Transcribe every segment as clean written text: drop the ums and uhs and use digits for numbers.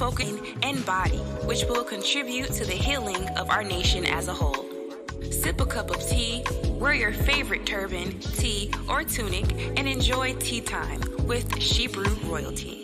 focusing and body, which will contribute to the healing of our nation as a whole. Sip a cup of tea, wear your favorite turban, tee, or tunic, and enjoy tea time with Hebrew royalty.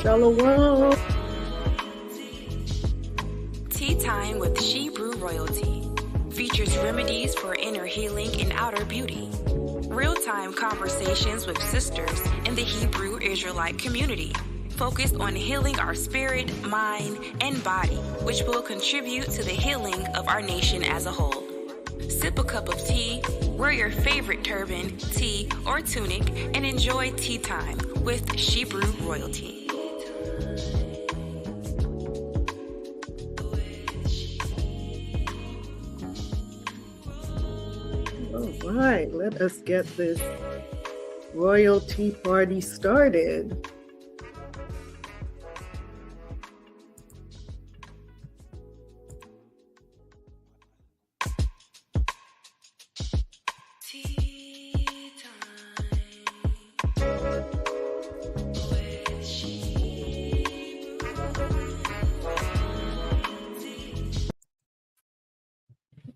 Shalawam. Tea Time with Hebrew Royalty features remedies for inner healing and outer beauty. Real-time conversations with sisters in the Hebrew Israelite community, focused on healing our spirit, mind, and body, which will contribute to the healing of our nation as a whole. Sip a cup of tea, wear your favorite turban, tee, or tunic, and enjoy tea time with Hebrew Royalty. All right, let us get this royalty party started.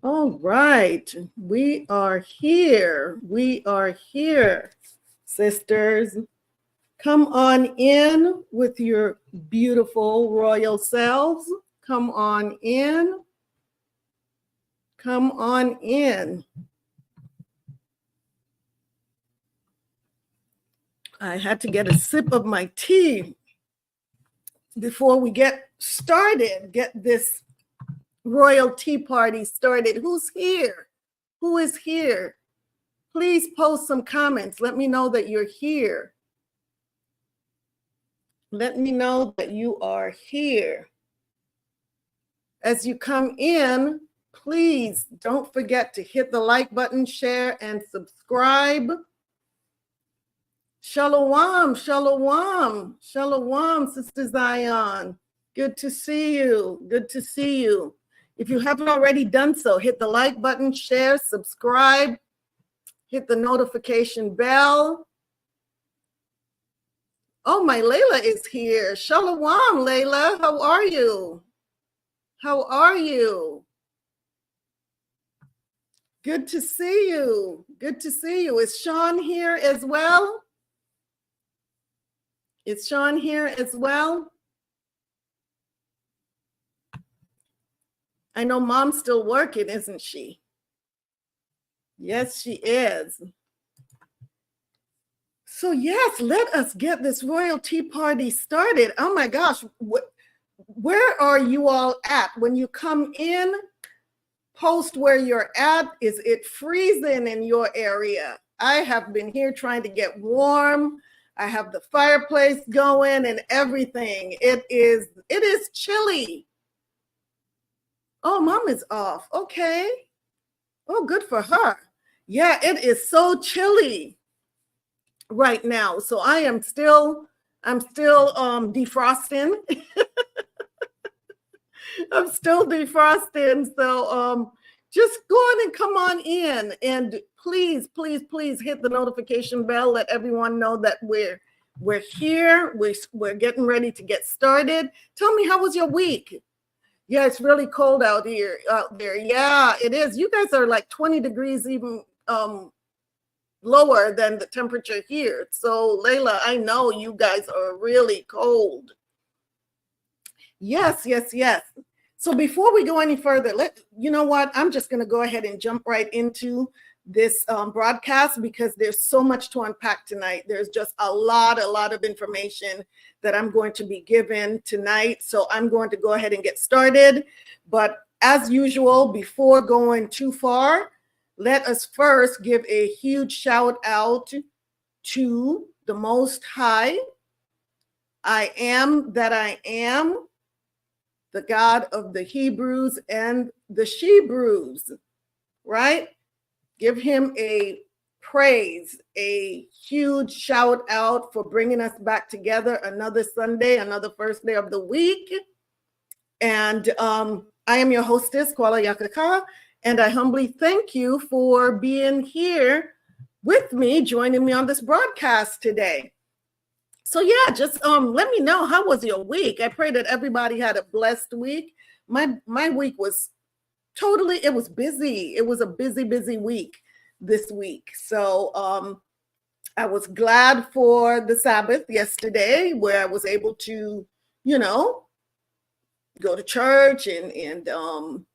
All right, we are here. We are here, sisters. Come on in with your beautiful royal selves. Come on in. Come on in. I had to get a sip of my tea before we get started, get this royal tea party started. Who's here? Who is here? Please post some comments. Let me know that you're here. Let me know that you are here. As you come in, please don't forget to hit the like button, share, and subscribe. Shalawam, shalawam, shalawam, Sister Zion. Good to see you. Good to see you. If you haven't already done so, hit the like button, share, subscribe, hit the notification bell. Oh, my Layla is here. Shalawam, Layla. How are you? How are you? Good to see you. Good to see you. Is Sean here as well? Is Sean here as well? I know Mom's still working, isn't she? Yes, she is. So yes, let us get this royalty party started. Oh my gosh, where are you all at? When you come in, post where you're at. Is it freezing in your area? I have been here trying to get warm. I have the fireplace going and everything. It is chilly. Oh, Mom is off. Okay. Oh, good for her. Yeah, it is so chilly right now. So I'm still defrosting. I'm still defrosting. So just go on and come on in, and please, please, please hit the notification bell. Let everyone know that we're here. We're getting ready to get started. Tell me, how was your week? Yeah, it's really cold out there. Yeah, it is. You guys are like 20 degrees even lower than the temperature here. So Layla, I know you guys are really cold. Yes, yes, yes. So before we go any further, you know what? I'm just going to go ahead and jump right into this broadcast because there's so much to unpack tonight. There's just a lot of information that I'm going to be given tonight. So I'm going to go ahead and get started. But as usual, before going too far, let us first give a huge shout out to the Most High, I am that I am, the God of the Hebrews and the Shebrews, right? Give him a praise, a huge shout out for bringing us back together another Sunday, another first day of the week. And I am your hostess, Kuala Yakaka, and I humbly thank you for being here with me, joining me on this broadcast today. So yeah, just let me know, how was your week? I pray that everybody had a blessed week. My week was it was busy. It was a busy week this week. So I was glad for the Sabbath yesterday, where I was able to, go to church and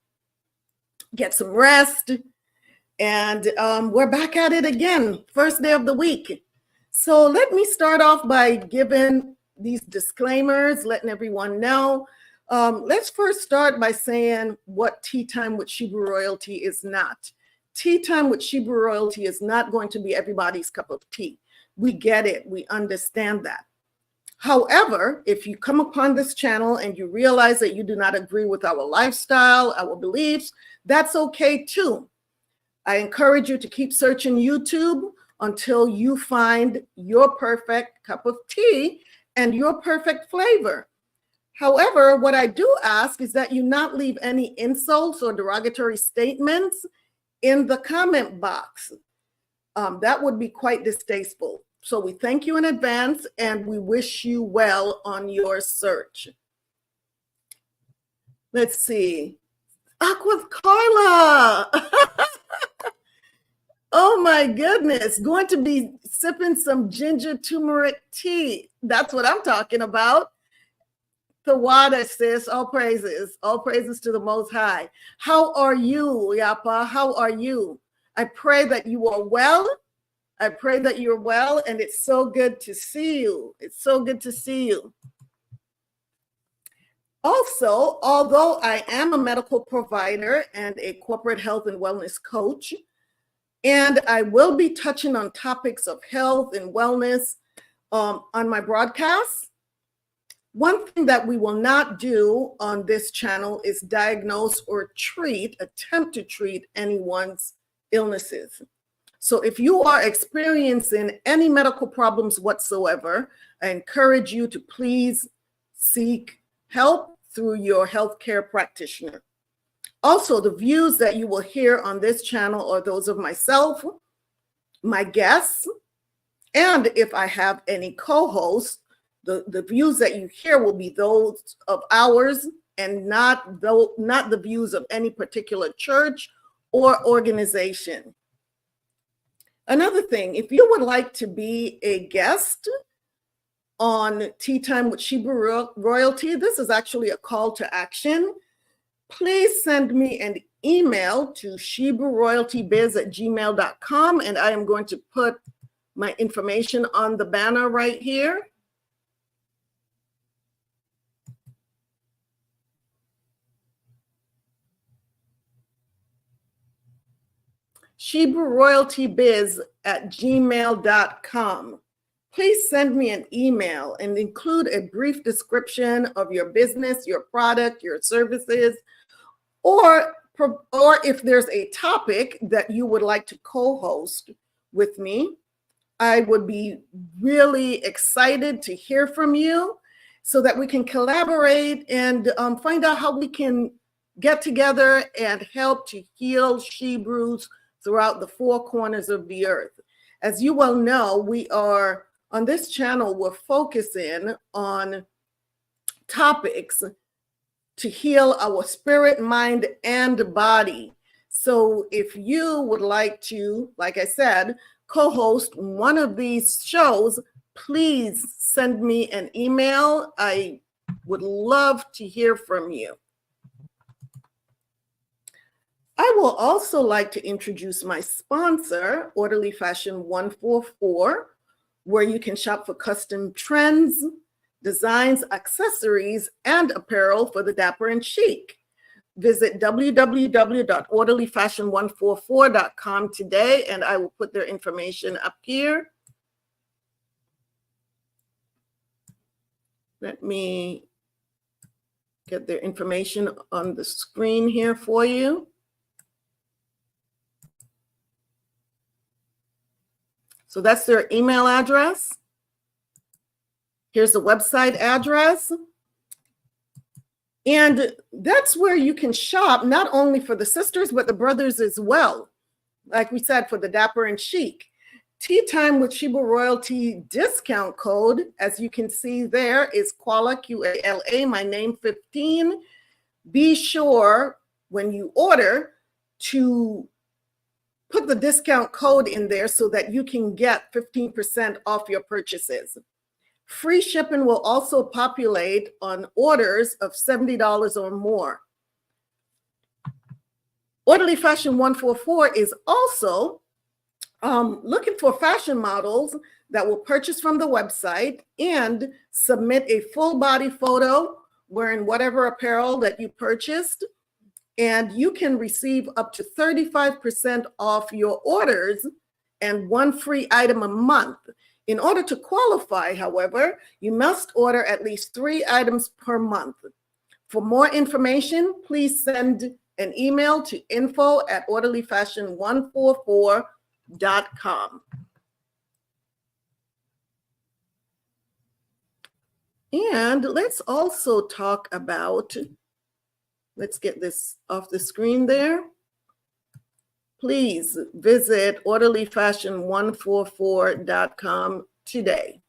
get some rest. And we're back at it again, first day of the week. So let me start off by giving these disclaimers, letting everyone know. Let's first start by saying what Tea Time with Shebrew Royalty is not. Tea Time with Shebrew Royalty is not going to be everybody's cup of tea. We get it. We understand that. However, if you come upon this channel and you realize that you do not agree with our lifestyle, our beliefs, that's okay too. I encourage you to keep searching YouTube until you find your perfect cup of tea and your perfect flavor. However, what I do ask is that you not leave any insults or derogatory statements in the comment box. That would be quite distasteful. So we thank you in advance and we wish you well on your search. Let's see. Aqua Carla. Oh my goodness. Going to be sipping some ginger turmeric tea. That's what I'm talking about. The water, sis. All praises to the Most High. How are you, Yapa? How are you? I pray that you are well. I pray that you're well, and it's so good to see you. It's so good to see you. Also, although I am a medical provider and a corporate health and wellness coach, and I will be touching on topics of health and wellness on my broadcasts, one thing that we will not do on this channel is diagnose or attempt to treat anyone's illnesses. So if you are experiencing any medical problems whatsoever, I encourage you to please seek help through your healthcare practitioner. Also, the views that you will hear on this channel are those of myself, my guests, and if I have any co-hosts, the views that you hear will be those of ours and not the views of any particular church or organization. Another thing, if you would like to be a guest on Tea Time with Shebrew Royalty, this is actually a call to action. Please send me an email to shebrewroyaltybiz@gmail.com, and I am going to put my information on the banner right here. shebrewroyaltybiz@gmail.com. Please send me an email and include a brief description of your business, your product, your services, or if there's a topic that you would like to co-host with me. I would be really excited to hear from you so that we can collaborate and find out how we can get together and help to heal Shebrews throughout the four corners of the earth. As you well know, we are on this channel, we're focusing on topics to heal our spirit, mind, and body. So if you would like to, like I said, co-host one of these shows, please send me an email. I would love to hear from you. I will also like to introduce my sponsor, Orderly Fashion 144, where you can shop for custom trends, designs, accessories, and apparel for the dapper and chic. Visit www.orderlyfashion144.com today, and I will put their information up here. Let me get their information on the screen here for you. So that's their email address. Here's the website address. And that's where you can shop, not only for the sisters, but the brothers as well. Like we said, for the Dapper and Chic. Tea Time with Sheba Royalty discount code, as you can see there, is Quala, Q-A-L-A, my name 15. Be sure when you order to put the discount code in there so that you can get 15% off your purchases. Free shipping will also populate on orders of $70 or more. Orderly Fashion 144 is also looking for fashion models that will purchase from the website and submit a full body photo wearing whatever apparel that you purchased. And you can receive up to 35% off your orders and one free item a month. In order to qualify, however, you must order at least 3 items per month. For more information, please send an email to info@orderlyfashion144.com. And let's also talk about, let's get this off the screen there. Please visit orderlyfashion144.com today.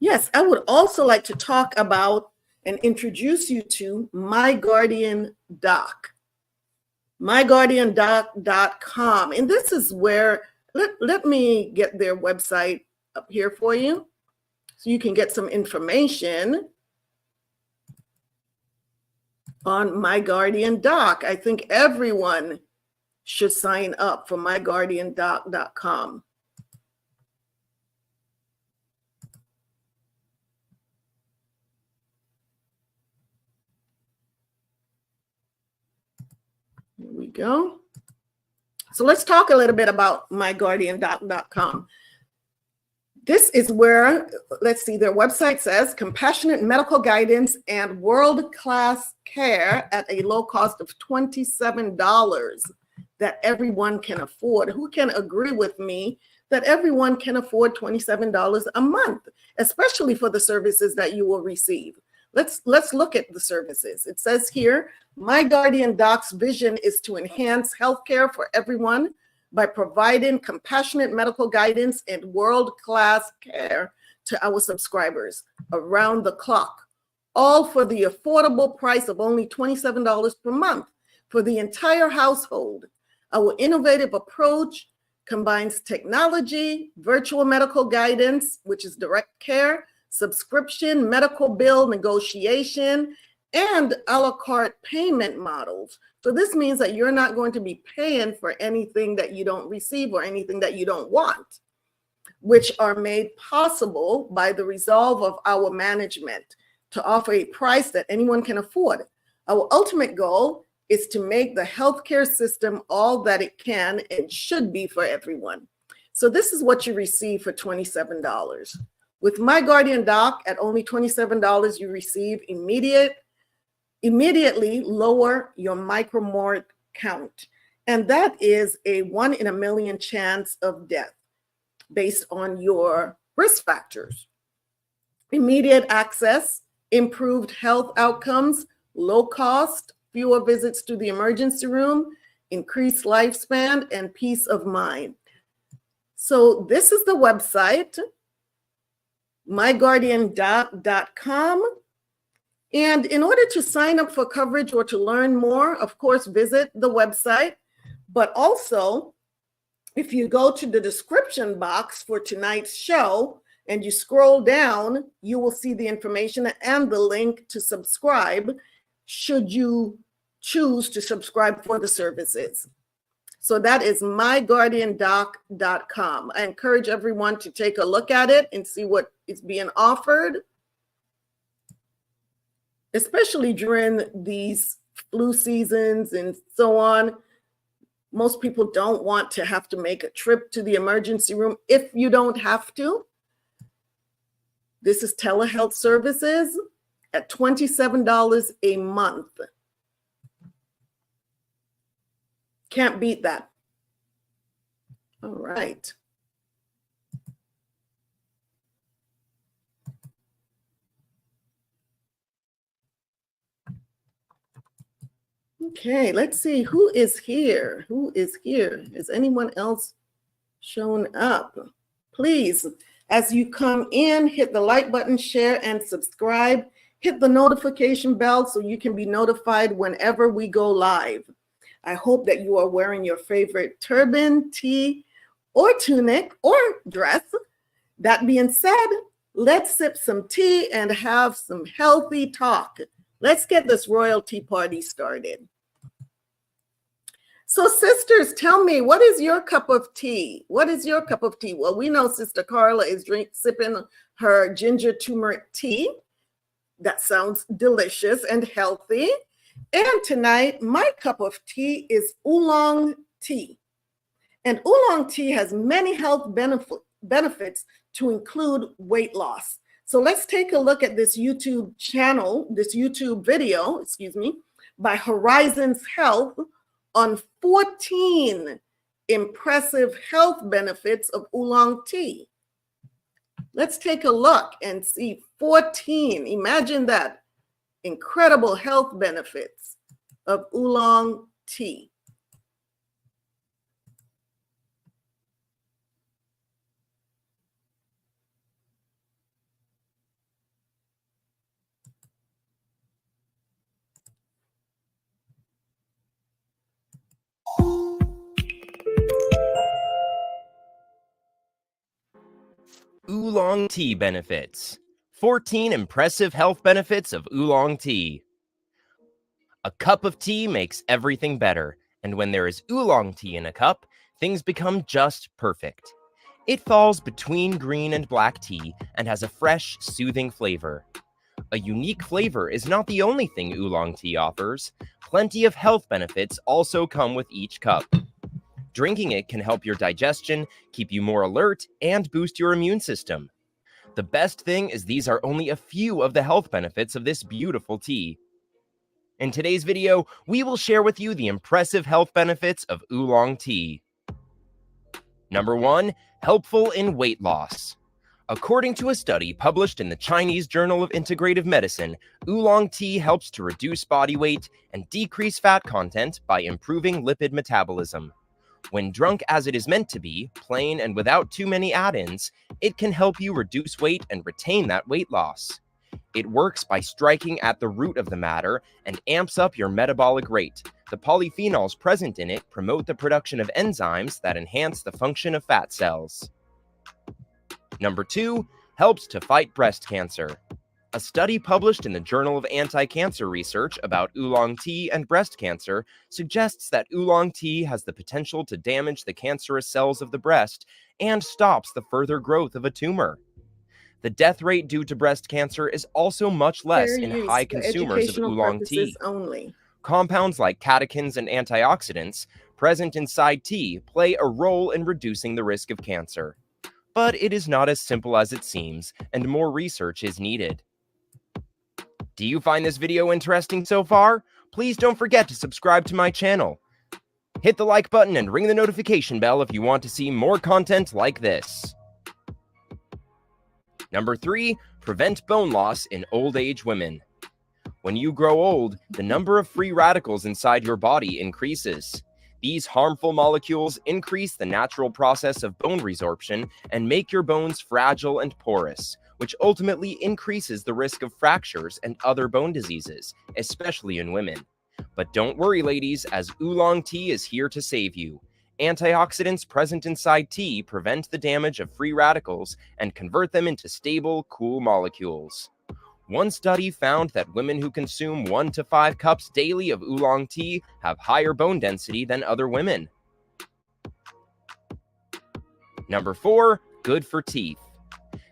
Yes, I would also like to talk about and introduce you to My Guardian Doc. MyGuardianDoc.com. And this is where, let me get their website up here for you so you can get some information on My Guardian Doc. I think everyone should sign up for MyGuardianDoc.com. Here we go. So let's talk a little bit about MyGuardianDoc.com. This is where, let's see, their website says compassionate medical guidance and world-class care at a low cost of $27 that everyone can afford. Who can agree with me that everyone can afford $27 a month, especially for the services that you will receive? Let's look at the services. It says here, My Guardian Doc's vision is to enhance healthcare for everyone by providing compassionate medical guidance and world-class care to our subscribers around the clock, all for the affordable price of only $27 per month for the entire household. Our innovative approach combines technology, virtual medical guidance, which is direct care, subscription, medical bill negotiation, and a la carte payment models. So this means that you're not going to be paying for anything that you don't receive or anything that you don't want, which are made possible by the resolve of our management to offer a price that anyone can afford. Our ultimate goal is to make the healthcare system all that it can and should be for everyone. So this is what you receive for $27. With My Guardian Doc at only $27, you receive immediately lower your micromort count. And that is a 1 in a million chance of death based on your risk factors. Immediate access, improved health outcomes, low cost, fewer visits to the emergency room, increased lifespan, and peace of mind. So this is the website, myguardiandoc.com. And in order to sign up for coverage or to learn more, of course, visit the website. But also, if you go to the description box for tonight's show and you scroll down, you will see the information and the link to subscribe should you choose to subscribe for the services. So that is myguardiandoc.com. I encourage everyone to take a look at it and see what is being offered, especially during these flu seasons and so on. Most people don't want to have to make a trip to the emergency room if you don't have to. This is telehealth services at $27 a month. Can't beat that. All right. Okay, let's see who is here. Who is here? Is anyone else shown up? Please, as you come in, hit the like button, share, and subscribe. Hit the notification bell so you can be notified whenever we go live. I hope that you are wearing your favorite turban, tee, or tunic, or dress. That being said, let's sip some tea and have some healthy talk. Let's get this royalty party started. So sisters, tell me, what is your cup of tea? What is your cup of tea? Well, we know Sister Carla is sipping her ginger turmeric tea. That sounds delicious and healthy. And tonight, my cup of tea is oolong tea. And oolong tea has many health benefits to include weight loss. So let's take a look at this YouTube channel, this YouTube video, by Horizons Health on 14 impressive health benefits of oolong tea. Let's take a look and see 14. Imagine that. Incredible health benefits of oolong tea. Oolong tea benefits. 14 impressive health benefits of oolong tea. A cup of tea makes everything better, and when there is oolong tea in a cup, things become just perfect. It falls between green and black tea and has a fresh, soothing flavor. A unique flavor is not the only thing oolong tea offers. Plenty of health benefits also come with each cup. Drinking it can help your digestion, keep you more alert, and boost your immune system. The best thing is these are only a few of the health benefits of this beautiful tea. In today's video, we will share with you the impressive health benefits of oolong tea. Number 1, helpful in weight loss. According to a study published in the Chinese Journal of Integrative Medicine, oolong tea helps to reduce body weight and decrease fat content by improving lipid metabolism. When drunk as it is meant to be, plain and without too many add-ins, it can help you reduce weight and retain that weight loss. It works by striking at the root of the matter and amps up your metabolic rate. The polyphenols present in it promote the production of enzymes that enhance the function of fat cells. Number 2, helps to fight breast cancer. A study published in the Journal of Anti-Cancer Research about oolong tea and breast cancer suggests that oolong tea has the potential to damage the cancerous cells of the breast and stops the further growth of a tumor. The death rate due to breast cancer is also much less in high consumers of oolong tea. Only. Compounds like catechins and antioxidants present inside tea play a role in reducing the risk of cancer. But it is not as simple as it seems, and more research is needed. Do you find this video interesting so far? Please don't forget to subscribe to my channel. Hit the like button and ring the notification bell if you want to see more content like this. Number 3, prevent bone loss in old age women. When you grow old, the number of free radicals inside your body increases. These harmful molecules increase the natural process of bone resorption and make your bones fragile and porous, which ultimately increases the risk of fractures and other bone diseases, especially in women. But don't worry, ladies, as oolong tea is here to save you. Antioxidants present inside tea prevent the damage of free radicals and convert them into stable, cool molecules. One study found that women who consume 1 to 5 cups daily of oolong tea have higher bone density than other women. Number 4, good for teeth.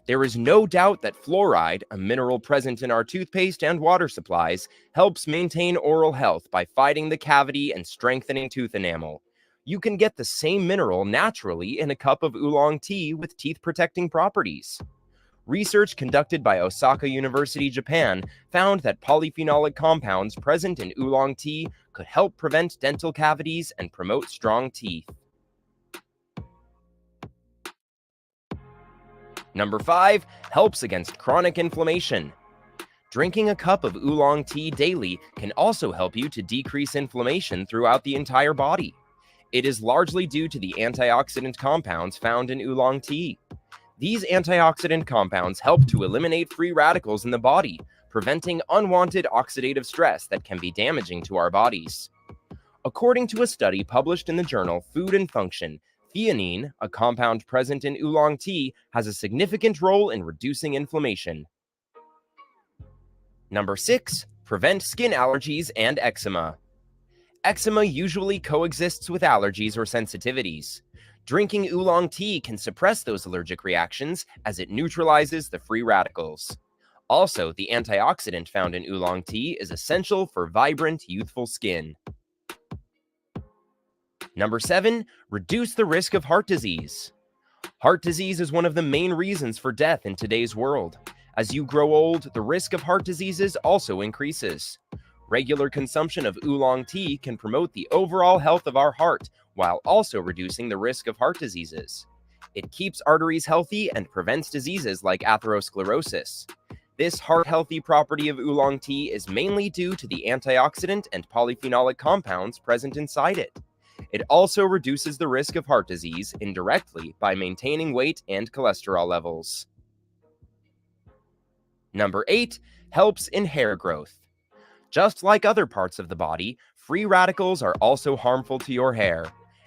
There is no doubt that fluoride, a mineral present in our toothpaste and water supplies, helps maintain oral health by fighting the cavity and strengthening tooth enamel. You can get the same mineral naturally in a cup of oolong tea with teeth-protecting properties. Research conducted by Osaka University, Japan, found that polyphenolic compounds present in oolong tea could help prevent dental cavities and promote strong teeth. Number 5, helps against chronic inflammation. Drinking a cup of oolong tea daily can also help you to decrease inflammation throughout the entire body. It is largely due to the antioxidant compounds found in oolong tea. These antioxidant compounds help to eliminate free radicals in the body, preventing unwanted oxidative stress that can be damaging to our bodies. According to a study published in the journal Food and Function, theanine, a compound present in oolong tea, has a significant role in reducing inflammation. Number 6, prevent skin allergies and eczema. Eczema usually coexists with allergies or sensitivities. Drinking oolong tea can suppress those allergic reactions as it neutralizes the free radicals. Also, the antioxidant found in oolong tea is essential for vibrant, youthful skin. Number 7, reduce the risk of heart disease. Heart disease is one of the main reasons for death in today's world. As you grow old, the risk of heart diseases also increases. Regular consumption of oolong tea can promote the overall health of our heart while also reducing the risk of heart diseases. It keeps arteries healthy and prevents diseases like atherosclerosis. This heart-healthy property of oolong tea is mainly due to the antioxidant and polyphenolic compounds present inside it. It also reduces the risk of heart disease indirectly by maintaining weight and cholesterol levels. Number 8, helps in hair growth. Just like other parts of the body, free radicals are also harmful to your hair.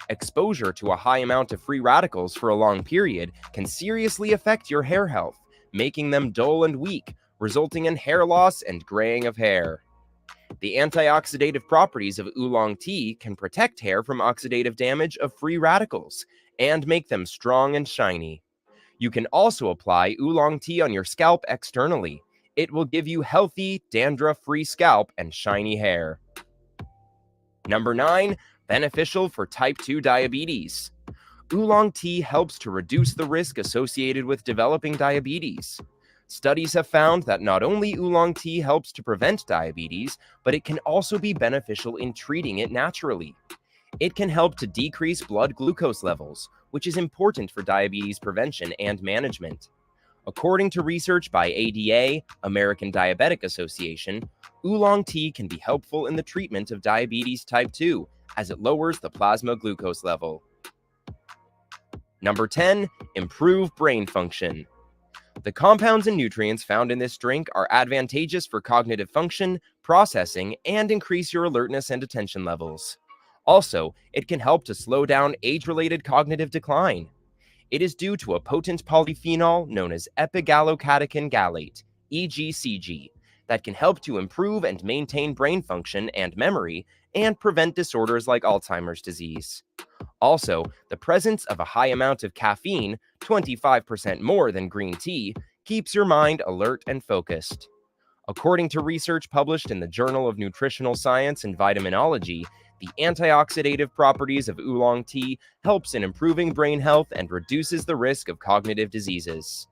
Exposure to a high amount of free radicals for a long period can seriously affect your hair health, making them dull and weak, resulting in hair loss and graying of hair. The antioxidative properties of oolong tea can protect hair from oxidative damage of free radicals and make them strong and shiny. You can also apply oolong tea on your scalp externally. It will give you healthy, dandruff-free scalp and shiny hair. Number 9, beneficial for type 2 diabetes. Oolong tea helps to reduce the risk associated with developing diabetes. Studies have found that not only oolong tea helps to prevent diabetes, but it can also be beneficial in treating it naturally. It can help to decrease blood glucose levels, which is important for diabetes prevention and management. According to research by ADA, American Diabetic Association, oolong tea can be helpful in the treatment of diabetes type 2, as it lowers the plasma glucose level. Number 10, improve brain function. The compounds and nutrients found in this drink are advantageous for cognitive function, processing, and increase your alertness and attention levels. Also, it can help to slow down age-related cognitive decline. It is due to a potent polyphenol known as epigallocatechin gallate, EGCG, that can help to improve and maintain brain function and memory and prevent disorders like Alzheimer's disease. Also, the presence of a high amount of caffeine, 25% more than green tea, keeps your mind alert and focused. According to research published in the Journal of Nutritional Science and Vitaminology, the antioxidative properties of oolong tea helps in improving brain health and reduces the risk of cognitive diseases.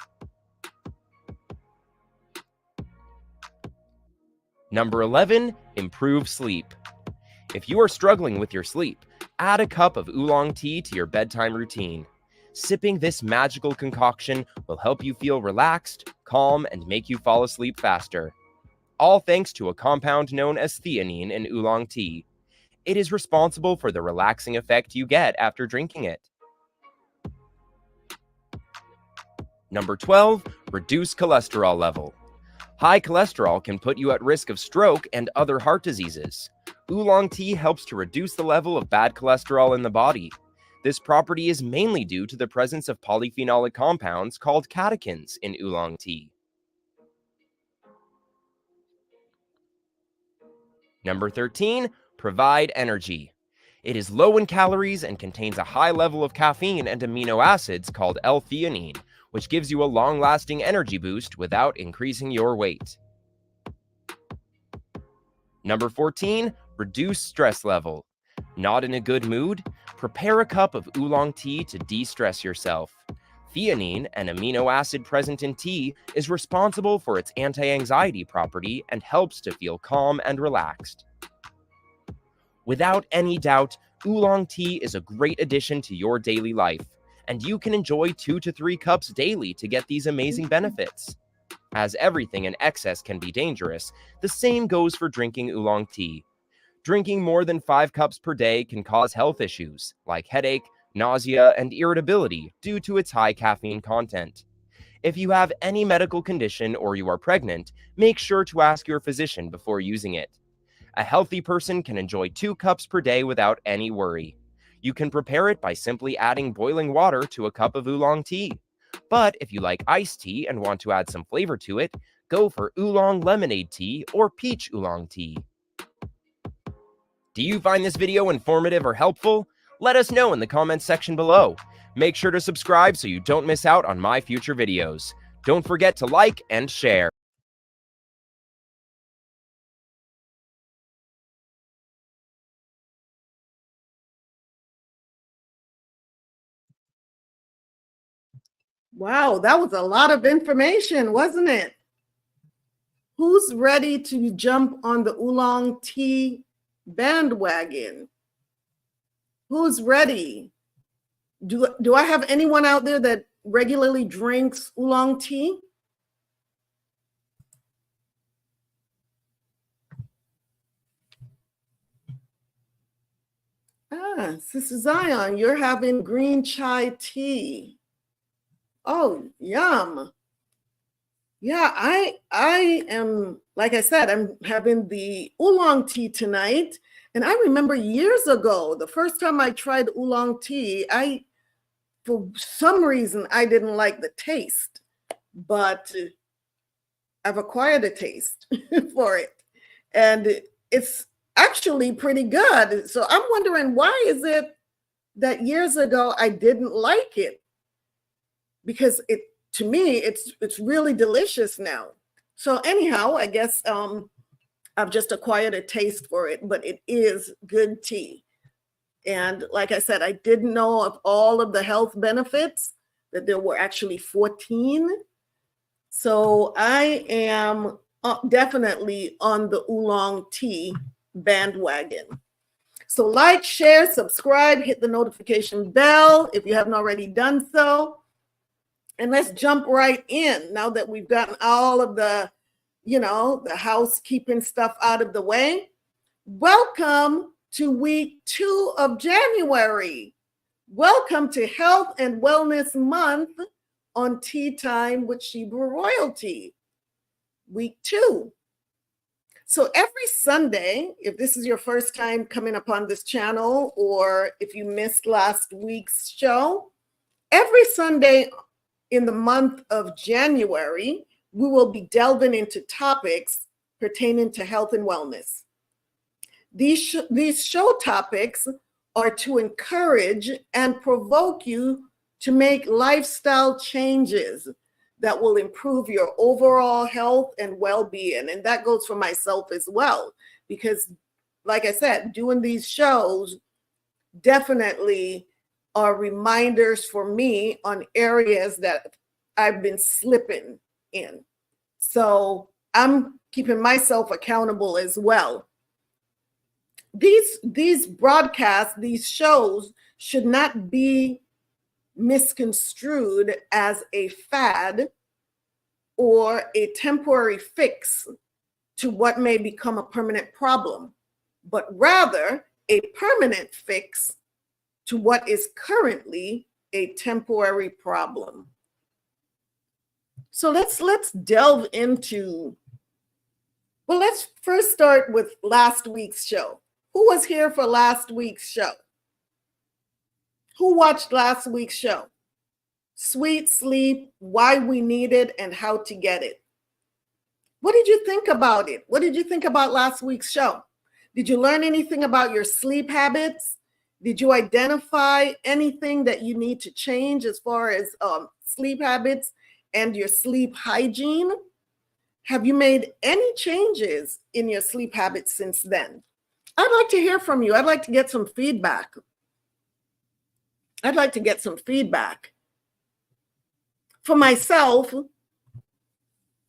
Number 11, improve sleep. If you are struggling with your sleep, add a cup of oolong tea to your bedtime routine. Sipping this magical concoction will help you feel relaxed, calm, and make you fall asleep faster. All thanks to a compound known as theanine in oolong tea. It is responsible for the relaxing effect you get after drinking it. Number 12, reduce cholesterol level. High cholesterol can put you at risk of stroke and other heart diseases. Oolong tea helps to reduce the level of bad cholesterol in the body. This property is mainly due to the presence of polyphenolic compounds called catechins in oolong tea. Number 13, provide energy. It is low in calories and contains a high level of caffeine and amino acids called L-theanine, which gives you a long-lasting energy boost without increasing your weight. Number 14, reduce stress level. Not in a good mood? Prepare a cup of oolong tea to de-stress yourself. Theanine, an amino acid present in tea, is responsible for its anti-anxiety property and helps to feel calm and relaxed. Without any doubt, oolong tea is a great addition to your daily life, and you can enjoy 2 to 3 cups daily to get these amazing benefits. As everything in excess can be dangerous, the same goes for drinking oolong tea. Drinking more than 5 cups per day can cause health issues like headache, nausea, and irritability due to its high caffeine content. If you have any medical condition or you are pregnant, make sure to ask your physician before using it. A healthy person can enjoy 2 cups per day without any worry. You can prepare it by simply adding boiling water to a cup of oolong tea. But if you like iced tea and want to add some flavor to it, go for oolong lemonade tea or peach oolong tea. Do you find this video informative or helpful? Let us know in the comments section below. Make sure to subscribe so you don't miss out on my future videos. Don't forget to like and share. Wow, that was a lot of information, wasn't it? Who's ready to jump on the oolong tea bandwagon? Who's ready? Do I have anyone out there that regularly drinks oolong tea? Sister Zion, you're having green chai tea. Oh, yum. Yeah, I am, like I said, I'm having the oolong tea tonight. And I remember years ago, the first time I tried oolong tea, for some reason, I didn't like the taste, but I've acquired a taste for it. And it's actually pretty good. So I'm wondering, why is it that years ago I didn't like it? Because to me, it's really delicious now. So anyhow, I guess I've just acquired a taste for it, but it is good tea. And like I said, I didn't know of all of the health benefits, that there were actually 14. So I am definitely on the oolong tea bandwagon. So like, share, subscribe, hit the notification bell if you haven't already done so. And let's jump right in now that we've gotten all of the, the housekeeping stuff out of the way. Welcome to week 2 of January. Welcome to Health and Wellness Month on Tea Time with Hebrew Royalty, week 2. So every Sunday, if this is your first time coming upon this channel, or if you missed last week's show, every Sunday in the month of January, we will be delving into topics pertaining to health and wellness. These show topics are to encourage and provoke you to make lifestyle changes that will improve your overall health and well-being. And that goes for myself as well, because like I said, doing these shows definitely are reminders for me on areas that I've been slipping in. So I'm keeping myself accountable as well. These broadcasts, these shows should not be misconstrued as a fad or a temporary fix to what may become a permanent problem, but rather a permanent fix to what is currently a temporary problem. So let's delve into, well, let's first start with last week's show. Who was here for last week's show? Who watched last week's show? Sweet sleep, why we need it, and how to get it. What did you think about it? What did you think about last week's show? Did you learn anything about your sleep habits? Did you identify anything that you need to change as far as sleep habits and your sleep hygiene? Have you made any changes in your sleep habits since then? I'd like to hear from you. I'd like to get some feedback. for myself,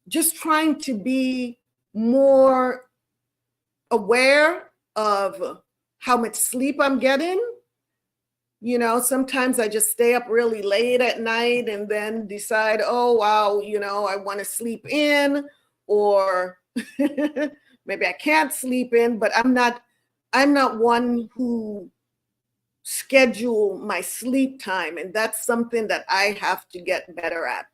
just trying to be more aware of how much sleep I'm getting. You know, sometimes I just stay up really late at night and then decide, oh, wow, you know, I want to sleep in, or maybe I can't sleep in, but I'm not one who schedule my sleep time. And that's something that I have to get better at,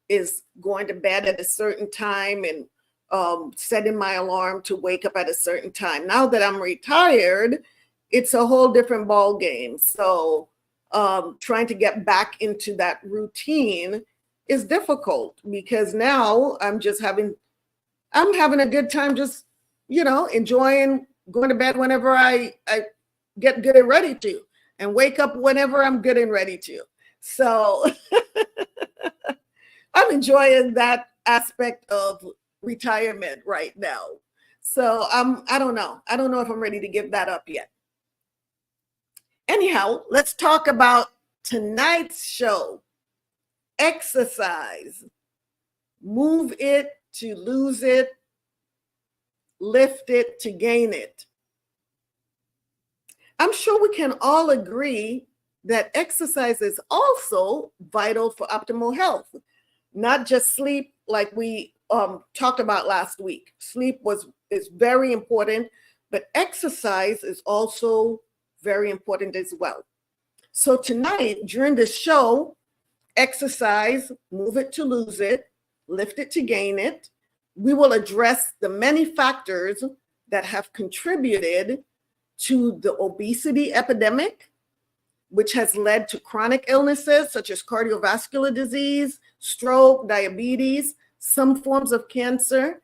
is going to bed at a certain time and setting my alarm to wake up at a certain time. Now that I'm retired, it's a whole different ball game. So trying to get back into that routine is difficult, because now I'm having a good time, just, you know, enjoying going to bed whenever I get good and ready to, and wake up whenever I'm good and ready to. So I'm enjoying that aspect of retirement right now. So I don't know if I'm ready to give that up yet. Anyhow, let's talk about tonight's show. Exercise. Move it to lose it. Lift it to gain it. I'm sure we can all agree that exercise is also vital for optimal health, not just sleep, like we talked about last week. Sleep is very important, but exercise is also very important as well. So tonight, during this show, exercise, move it to lose it, lift it to gain it, we will address the many factors that have contributed to the obesity epidemic, which has led to chronic illnesses such as cardiovascular disease, stroke, diabetes, some forms of cancer,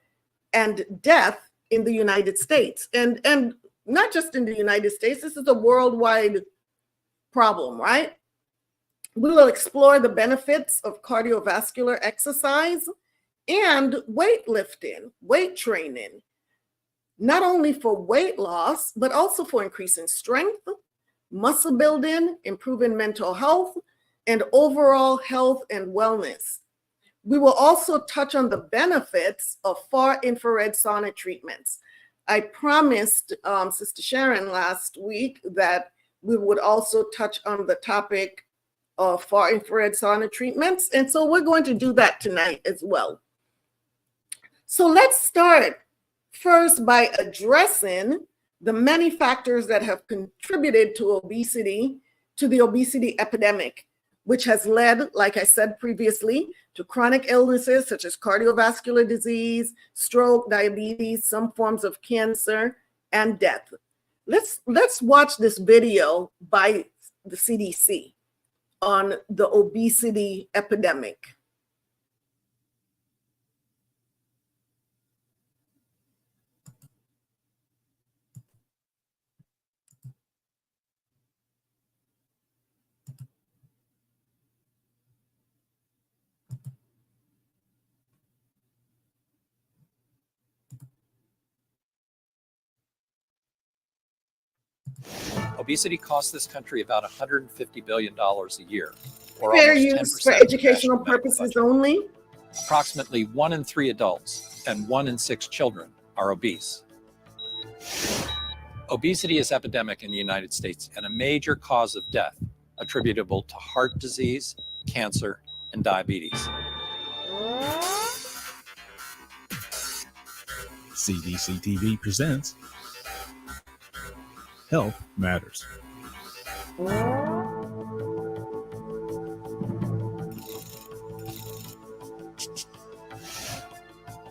and death in the United States. And not just in the United States, this is a worldwide problem, right? We will explore the benefits of cardiovascular exercise and weightlifting, weight training, not only for weight loss, but also for increasing strength, muscle building, improving mental health, and overall health and wellness. We will also touch on the benefits of far infrared sauna treatments. I promised Sister Sharon last week that we would also touch on the topic of far infrared sauna treatments, and so we're going to do that tonight as well. So let's start first by addressing the many factors that have contributed to the obesity epidemic, which has led, like I said previously, to chronic illnesses such as cardiovascular disease, stroke, diabetes, some forms of cancer, and death. Let's watch this video by the CDC on the obesity epidemic. Obesity costs this country about $150 billion a year, or Fair almost use 10% for of the educational national medical purposes budget. only. Approximately 1 in 3 adults and 1 in 6 children are obese. Obesity is epidemic in the United States and a major cause of death, attributable to heart disease, cancer, and diabetes. CDC TV presents Health Matters.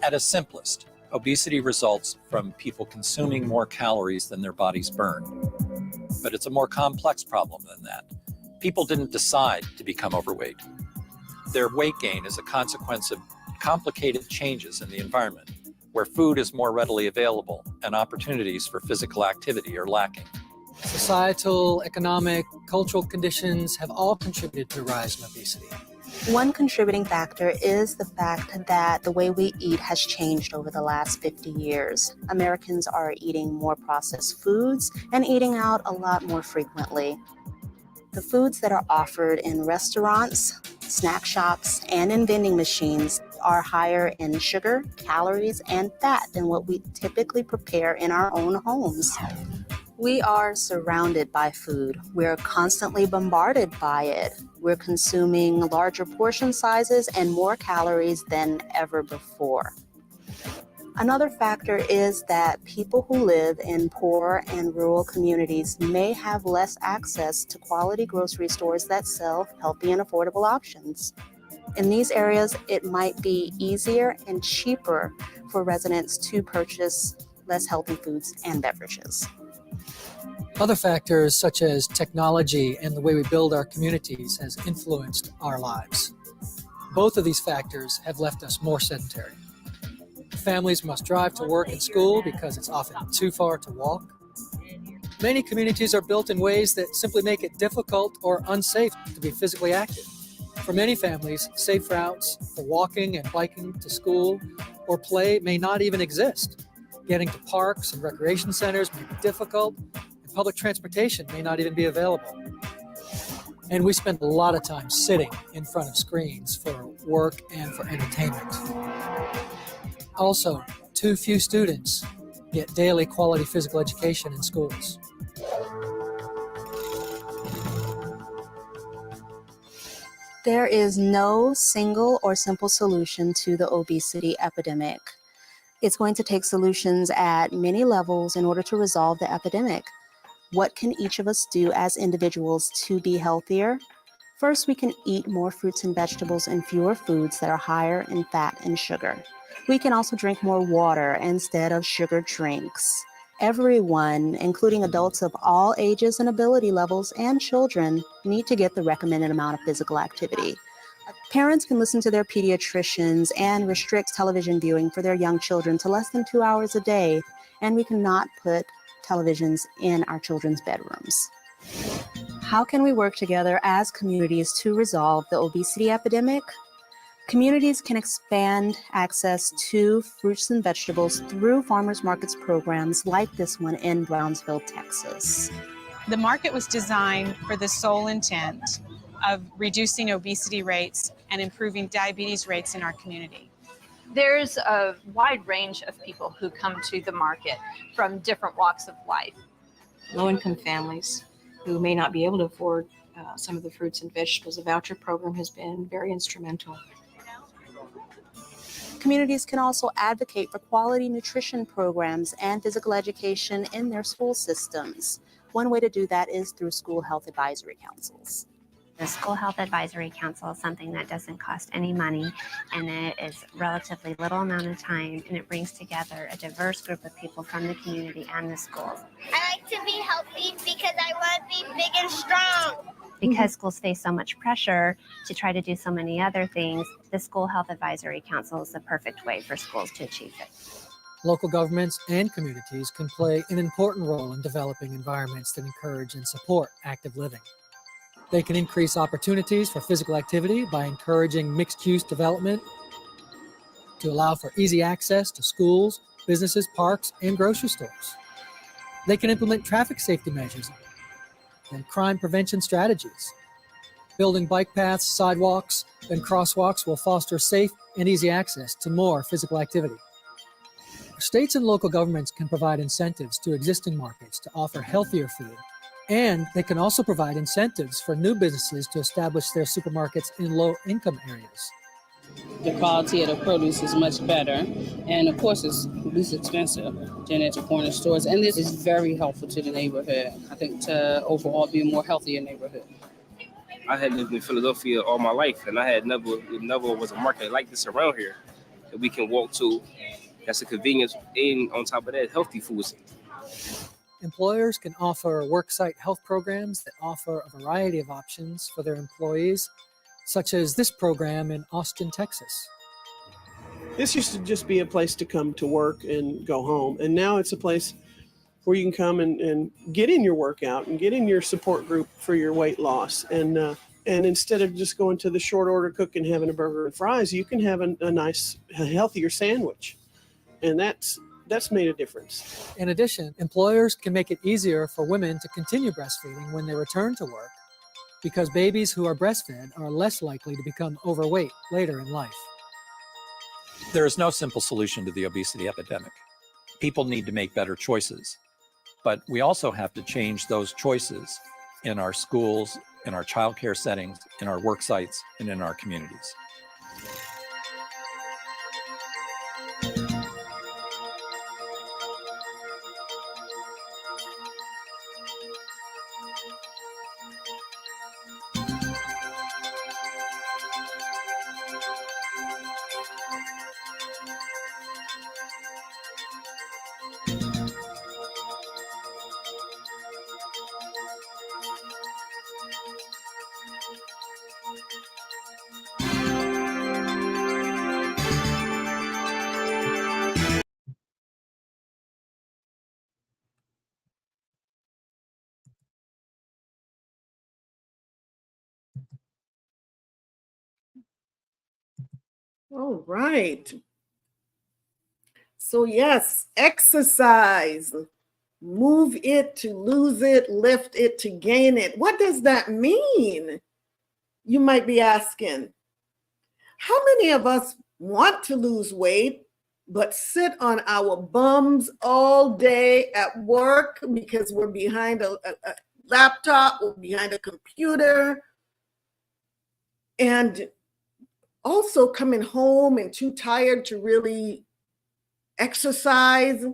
At its simplest, obesity results from people consuming more calories than their bodies burn. But it's a more complex problem than that. People didn't decide to become overweight. Their weight gain is a consequence of complicated changes in the environment, where food is more readily available and opportunities for physical activity are lacking. Societal, economic, cultural conditions have all contributed to the rise in obesity. One contributing factor is the fact that the way we eat has changed over the last 50 years. Americans are eating more processed foods and eating out a lot more frequently. The foods that are offered in restaurants, snack shops, and in vending machines are higher in sugar, calories, and fat than what we typically prepare in our own homes. We are surrounded by food. We're constantly bombarded by it. We're consuming larger portion sizes and more calories than ever before. Another factor is that people who live in poor and rural communities may have less access to quality grocery stores that sell healthy and affordable options. In these areas, it might be easier and cheaper for residents to purchase less healthy foods and beverages. Other factors such as technology and the way we build our communities has influenced our lives. Both of these factors have left us more sedentary. Families must drive to work and school because it's often too far to walk. Many communities are built in ways that simply make it difficult or unsafe to be physically active. For many families, safe routes for walking and biking to school or play may not even exist. Getting to parks and recreation centers may be difficult, and public transportation may not even be available. And we spend a lot of time sitting in front of screens for work and for entertainment. Also, too few students get daily quality physical education in schools. There is no single or simple solution to the obesity epidemic. It's going to take solutions at many levels in order to resolve the epidemic. What can each of us do as individuals to be healthier? First, we can eat more fruits and vegetables and fewer foods that are higher in fat and sugar. We can also drink more water instead of sugar drinks. Everyone, including adults of all ages and ability levels and children, need to get the recommended amount of physical activity. Parents can listen to their pediatricians and restrict television viewing for their young children to less than 2 hours a day, and we cannot put televisions in our children's bedrooms. How can we work together as communities to resolve the obesity epidemic? Communities can expand access to fruits and vegetables through farmers markets programs like this one in Brownsville, Texas. The market was designed for the sole intent of reducing obesity rates and improving diabetes rates in our community. There's a wide range of people who come to the market from different walks of life. Low-income families who may not be able to afford some of the fruits and vegetables. The voucher program has been very instrumental. Communities can also advocate for quality nutrition programs and physical education in their school systems. One way to do that is through school health advisory councils. The School Health Advisory Council is something that doesn't cost any money, and it is relatively little amount of time, and it brings together a diverse group of people from the community and the schools. I like to be healthy because I want to be big and strong. Because schools face so much pressure to try to do so many other things, the School Health Advisory Council is the perfect way for schools to achieve it. Local governments and communities can play an important role in developing environments that encourage and support active living. They can increase opportunities for physical activity by encouraging mixed-use development to allow for easy access to schools, businesses, parks, and grocery stores. They can implement traffic safety measures and crime prevention strategies. Building bike paths, sidewalks, and crosswalks will foster safe and easy access to more physical activity. States and local governments can provide incentives to existing markets to offer healthier food, and they can also provide incentives for new businesses to establish their supermarkets in low-income areas. The quality of the produce is much better, and of course it's least expensive than at the corner stores, and this is very helpful to the neighborhood. I think to overall be a more healthier neighborhood. I had lived in Philadelphia all my life, and it never was a market like this around here that we can walk to. That's a convenience, and on top of that, healthy foods. Employers can offer worksite health programs that offer a variety of options for their employees, such as this program in Austin, Texas. This used to just be a place to come to work and go home, and now it's a place where you can come and get in your workout and get in your support group for your weight loss. And instead of just going to the short order cook and having a burger and fries, you can have a nice, healthier sandwich. And that's made a difference. In addition, employers can make it easier for women to continue breastfeeding when they return to work because babies who are breastfed are less likely to become overweight later in life. There is no simple solution to the obesity epidemic. People need to make better choices, but we also have to change those choices in our schools, in our childcare settings, in our work sites, and in our communities. All right. So yes, exercise. Move it to lose it, lift it to gain it. What does that mean? You might be asking. How many of us want to lose weight, but sit on our bums all day at work because we're behind a laptop or behind a computer, and also coming home and too tired to really exercise,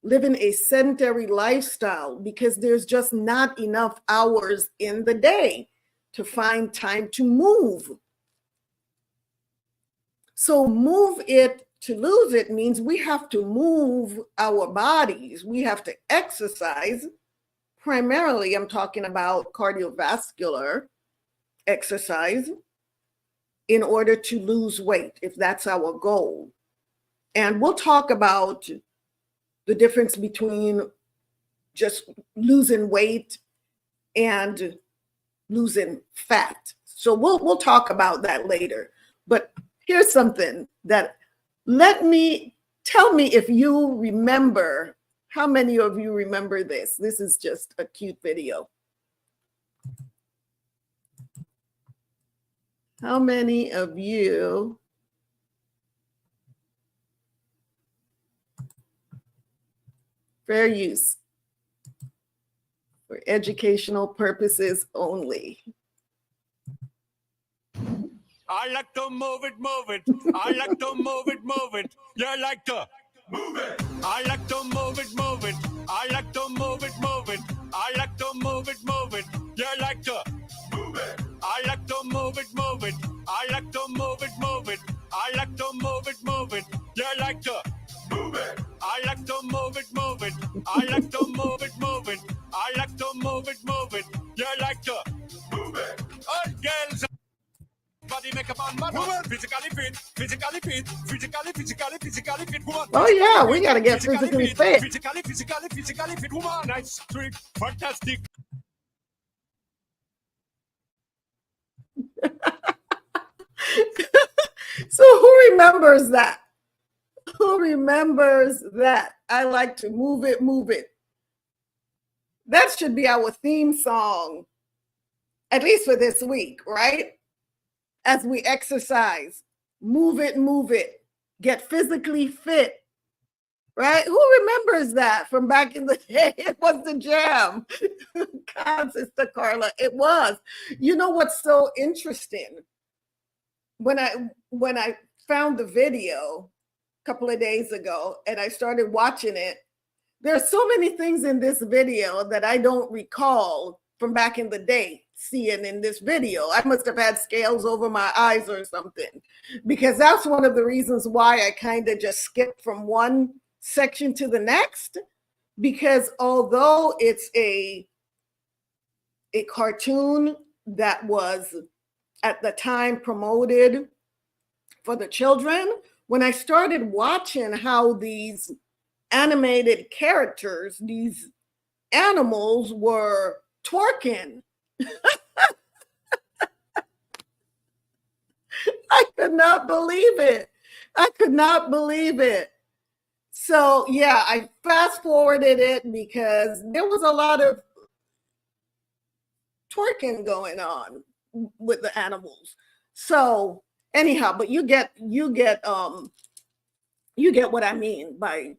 living a sedentary lifestyle because there's just not enough hours in the day to find time to move. So move it to lose it means we have to move our bodies. We have to exercise. Primarily, I'm talking about cardiovascular exercise in order to lose weight, if that's our goal. And we'll talk about the difference between just losing weight and losing fat. So we'll talk about that later. But here's something that tell me if you remember. How many of you remember this? This is just a cute video. How many of you fair use for educational purposes only? I like to move it, move it. I like to move it, move it. You like to move it. I like to move it, move it. I like to move it, move it. I like to move it, move it. You like to move it. I like to move it, move it. I like to move it, move it. I like to move it, move it. You like to move it. I like to move it, move it. I like to move it, move it. I like to move it, move it. You like to move it. All girls. Body makeup on man, physically fit, physically fit, physically fit, woman. Oh yeah, we gotta get physically fit. Physically fit, woman. Nice, trick, fantastic. So who remembers that? Who remembers that? I like to move it, move it. That should be our theme song, at least for this week, right? As we exercise, move it, get physically fit, right? Who remembers that from back in the day? It was the jam. God, Sister Carla, it was. You know what's so interesting? When I found the video a couple of days ago and I started watching it, there are so many things in this video that I don't recall from back in the day seeing in this video. I must have had scales over my eyes or something, because that's one of the reasons why I kind of just skipped from one section to the next, because although it's a cartoon that was at the time promoted for the children, when I started watching how these animated characters, these animals were twerking, I could not believe it. I could not believe it. So yeah, I fast forwarded it because there was a lot of twerking going on with the animals. So anyhow, but you get what I mean by,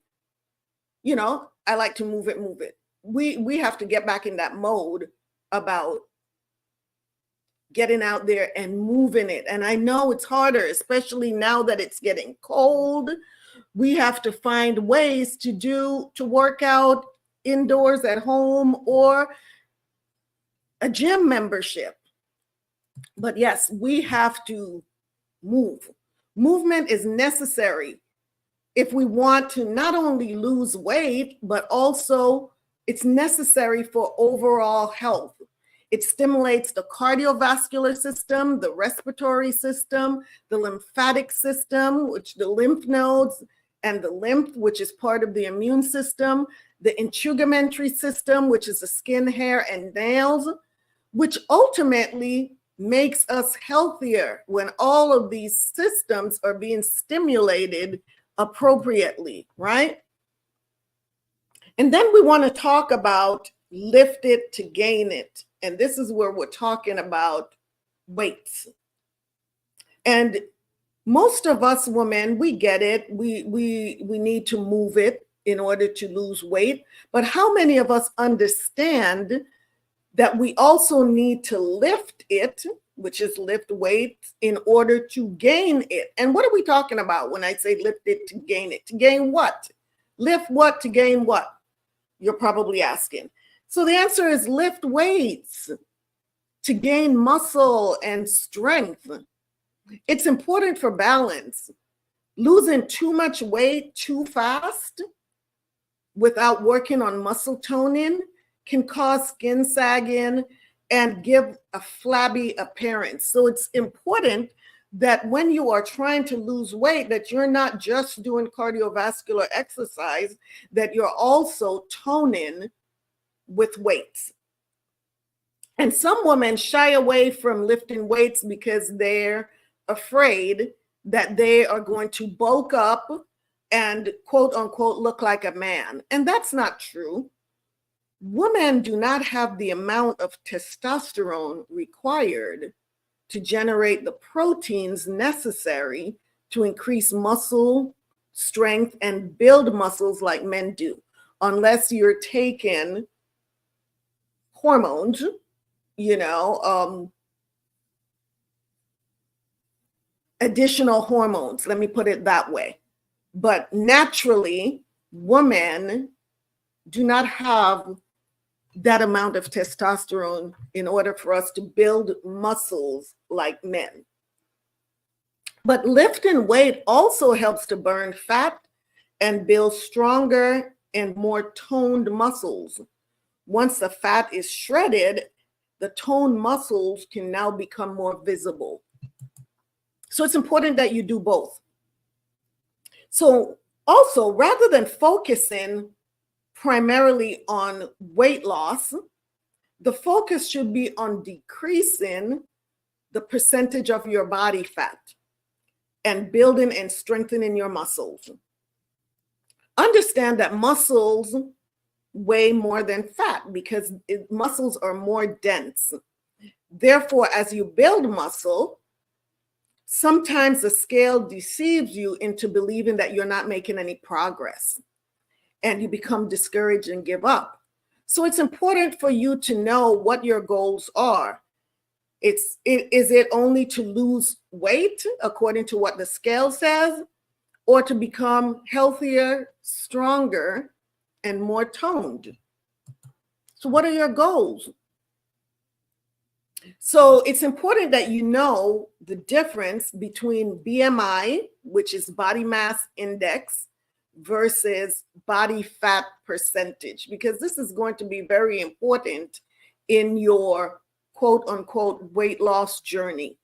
I like to move it. We have to get back in that mode about getting out there and moving it. And I know it's harder, especially now that it's getting cold. We have to find ways to work out indoors at home or a gym membership. But yes, we have to move. Movement is necessary if we want to not only lose weight, but also it's necessary for overall health. It stimulates the cardiovascular system, the respiratory system, the lymphatic system, which the lymph nodes and the lymph, which is part of the immune system, the integumentary system, which is the skin, hair, and nails, which ultimately makes us healthier when all of these systems are being stimulated appropriately, right? And then we want to talk about lift it to gain it. And this is where we're talking about weights. And most of us women, we get it. We need to move it in order to lose weight. But how many of us understand that we also need to lift it, which is lift weights, in order to gain it? And what are we talking about when I say lift it to gain it? To gain what? Lift what to gain what? You're probably asking. So the answer is lift weights to gain muscle and strength. It's important for balance. Losing too much weight too fast without working on muscle toning can cause skin sagging and give a flabby appearance. So it's important that when you are trying to lose weight, that you're not just doing cardiovascular exercise, that you're also toning with weights. And some women shy away from lifting weights because they're afraid that they are going to bulk up and quote unquote look like a man. And that's not true. Women do not have the amount of testosterone required to generate the proteins necessary to increase muscle strength and build muscles like men do, unless you're taking hormones, additional hormones, let me put it that way. But naturally, women do not have that amount of testosterone in order for us to build muscles like men. But lifting weight also helps to burn fat and build stronger and more toned muscles. Once the fat is shredded, the toned muscles can now become more visible. So it's important that you do both. So also, rather than focusing primarily on weight loss, the focus should be on decreasing the percentage of your body fat and building and strengthening your muscles. Understand that muscles weigh more than fat because muscles are more dense. Therefore, as you build muscle, sometimes the scale deceives you into believing that you're not making any progress, and you become discouraged and give up. So it's important for you to know what your goals are. Is it only to lose weight according to what the scale says, or to become healthier, stronger, and more toned? So what are your goals? So it's important that you know the difference between BMI, which is body mass index, versus body fat percentage, because this is going to be very important in your quote unquote weight loss journey.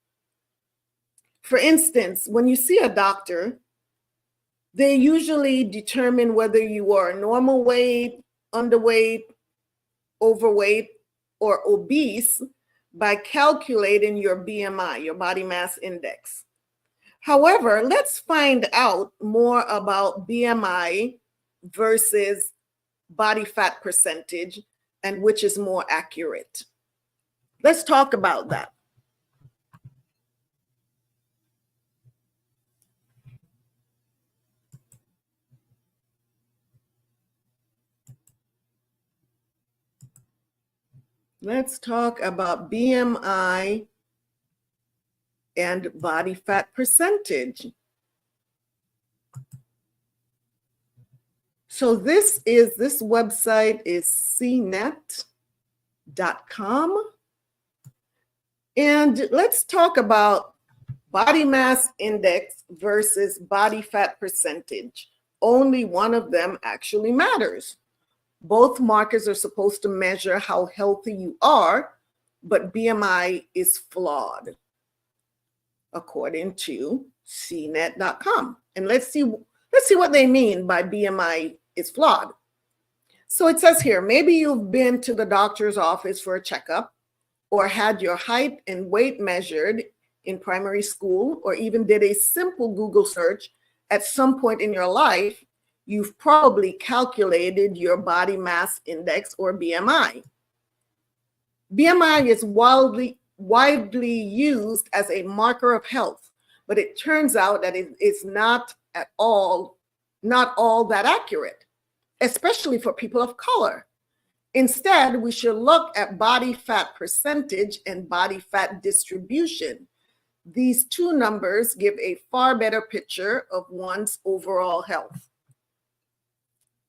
For instance, when you see a doctor, they usually determine whether you are normal weight, underweight, overweight, or obese by calculating your BMI, your body mass index. However, let's find out more about BMI versus body fat percentage and which is more accurate. Let's talk about that. Let's talk about BMI and body fat percentage. So this website is cnet.com. And let's talk about body mass index versus body fat percentage. Only one of them actually matters. Both markers are supposed to measure how healthy you are, but BMI is flawed, according to cnet.com. And let's see what they mean by BMI is flawed. So it says here, maybe you've been to the doctor's office for a checkup, or had your height and weight measured in primary school, or even did a simple Google search at some point in your life. You've probably calculated your body mass index, or BMI. BMI is widely used as a marker of health, but it turns out that it is not all that accurate, especially for people of color. Instead, we should look at body fat percentage and body fat distribution. These two numbers give a far better picture of one's overall health.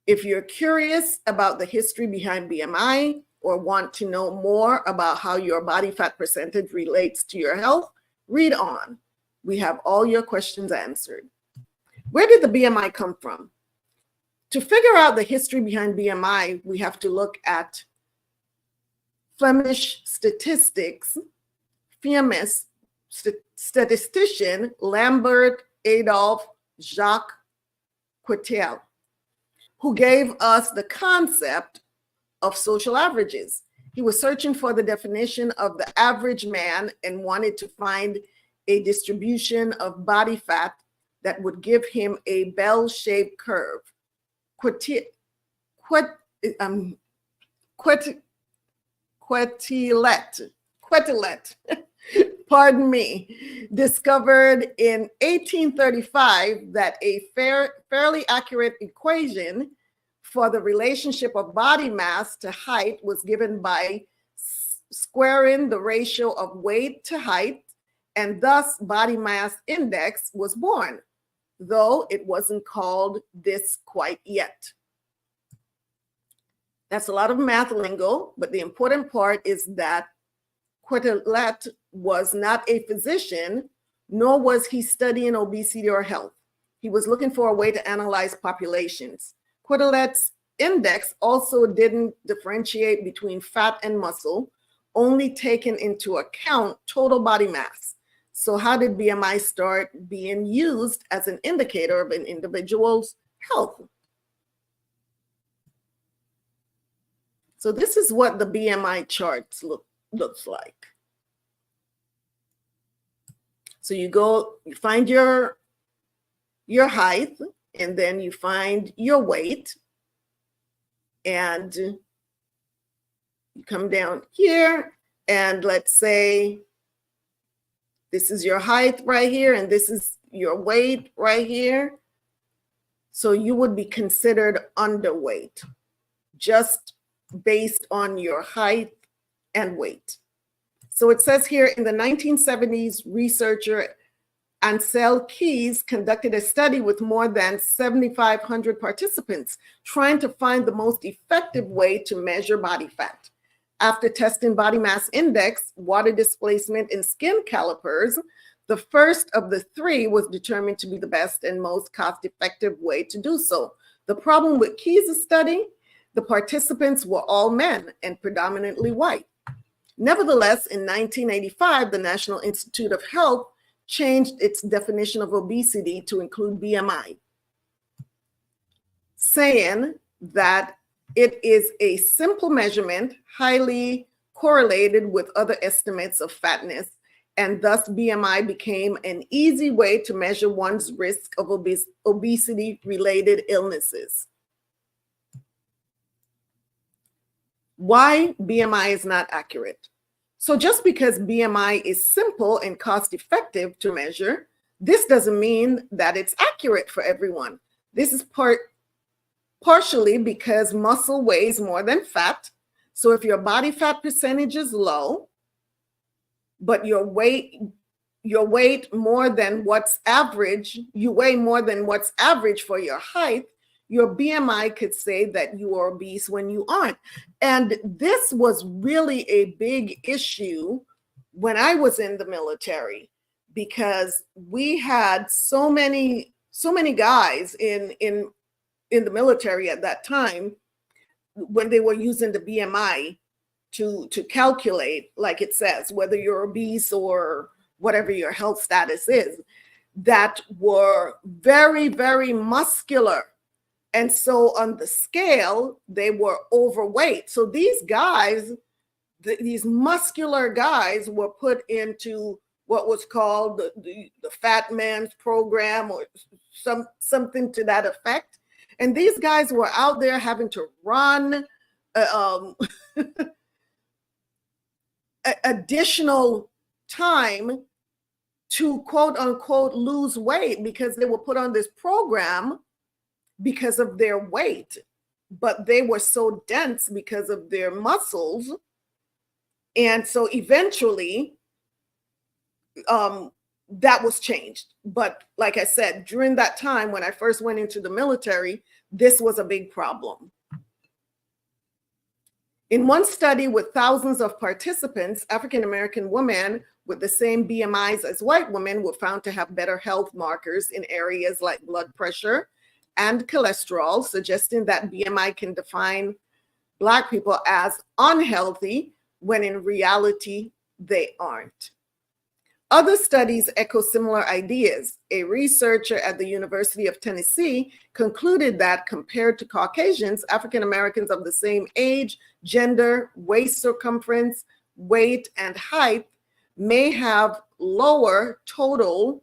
If you're curious about the history behind BMI or want to know more about how your body fat percentage relates to your health, read on. We have all your questions answered. Where did the BMI come from? To figure out the history behind BMI, we have to look at Flemish statistics, famous statistician Lambert Adolphe Jacques Quetel, who gave us the concept of social averages. He was searching for the definition of the average man and wanted to find a distribution of body fat that would give him a bell-shaped curve. Quetelet, pardon me, discovered in 1835 that a fairly accurate equation for the relationship of body mass to height was given by squaring the ratio of weight to height, and thus body mass index was born, though it wasn't called this quite yet. That's a lot of math lingo, but the important part is that Quetelet was not a physician, nor was he studying obesity or health. He was looking for a way to analyze populations. Quetelet's index also didn't differentiate between fat and muscle, only taking into account total body mass. So how did BMI start being used as an indicator of an individual's health? So this is what the BMI charts looks like. So you find your height, and then you find your weight, and you come down here, and let's say this is your height right here, and this is your weight right here. So you would be considered underweight, just based on your height and weight. So it says here, in the 1970s, researcher Ansel Keys conducted a study with more than 7,500 participants, trying to find the most effective way to measure body fat. After testing body mass index, water displacement, and skin calipers, the first of the three was determined to be the best and most cost-effective way to do so. The problem with Keys' study, the participants were all men and predominantly white. Nevertheless, in 1985, the National Institute of Health changed its definition of obesity to include BMI, saying that it is a simple measurement, highly correlated with other estimates of fatness, and thus BMI became an easy way to measure one's risk of obesity-related illnesses. Why BMI is not accurate? So just because BMI is simple and cost effective to measure, this doesn't mean that it's accurate for everyone. This is partially because muscle weighs more than fat. So if your body fat percentage is low, but you weigh more than what's average, you weigh more than what's average for your height, your BMI could say that you are obese when you aren't. And this was really a big issue when I was in the military, because we had so many guys in the military at that time, when they were using the BMI to calculate, like it says, whether you're obese or whatever your health status is, that were very, very muscular. And so on the scale, they were overweight. So these guys, these muscular guys, were put into what was called the fat man's program, or something to that effect. And these guys were out there having to run additional time to quote unquote lose weight, because they were put on this program because of their weight, but they were so dense because of their muscles. And so eventually that was changed. But like I said, during that time when I first went into the military, this was a big problem. In one study with thousands of participants, African-American women with the same BMIs as white women were found to have better health markers in areas like blood pressure and cholesterol, suggesting that BMI can define Black people as unhealthy when in reality they aren't. Other studies echo similar ideas. A researcher at the University of Tennessee concluded that compared to Caucasians, African Americans of the same age, gender, waist circumference, weight, and height may have lower total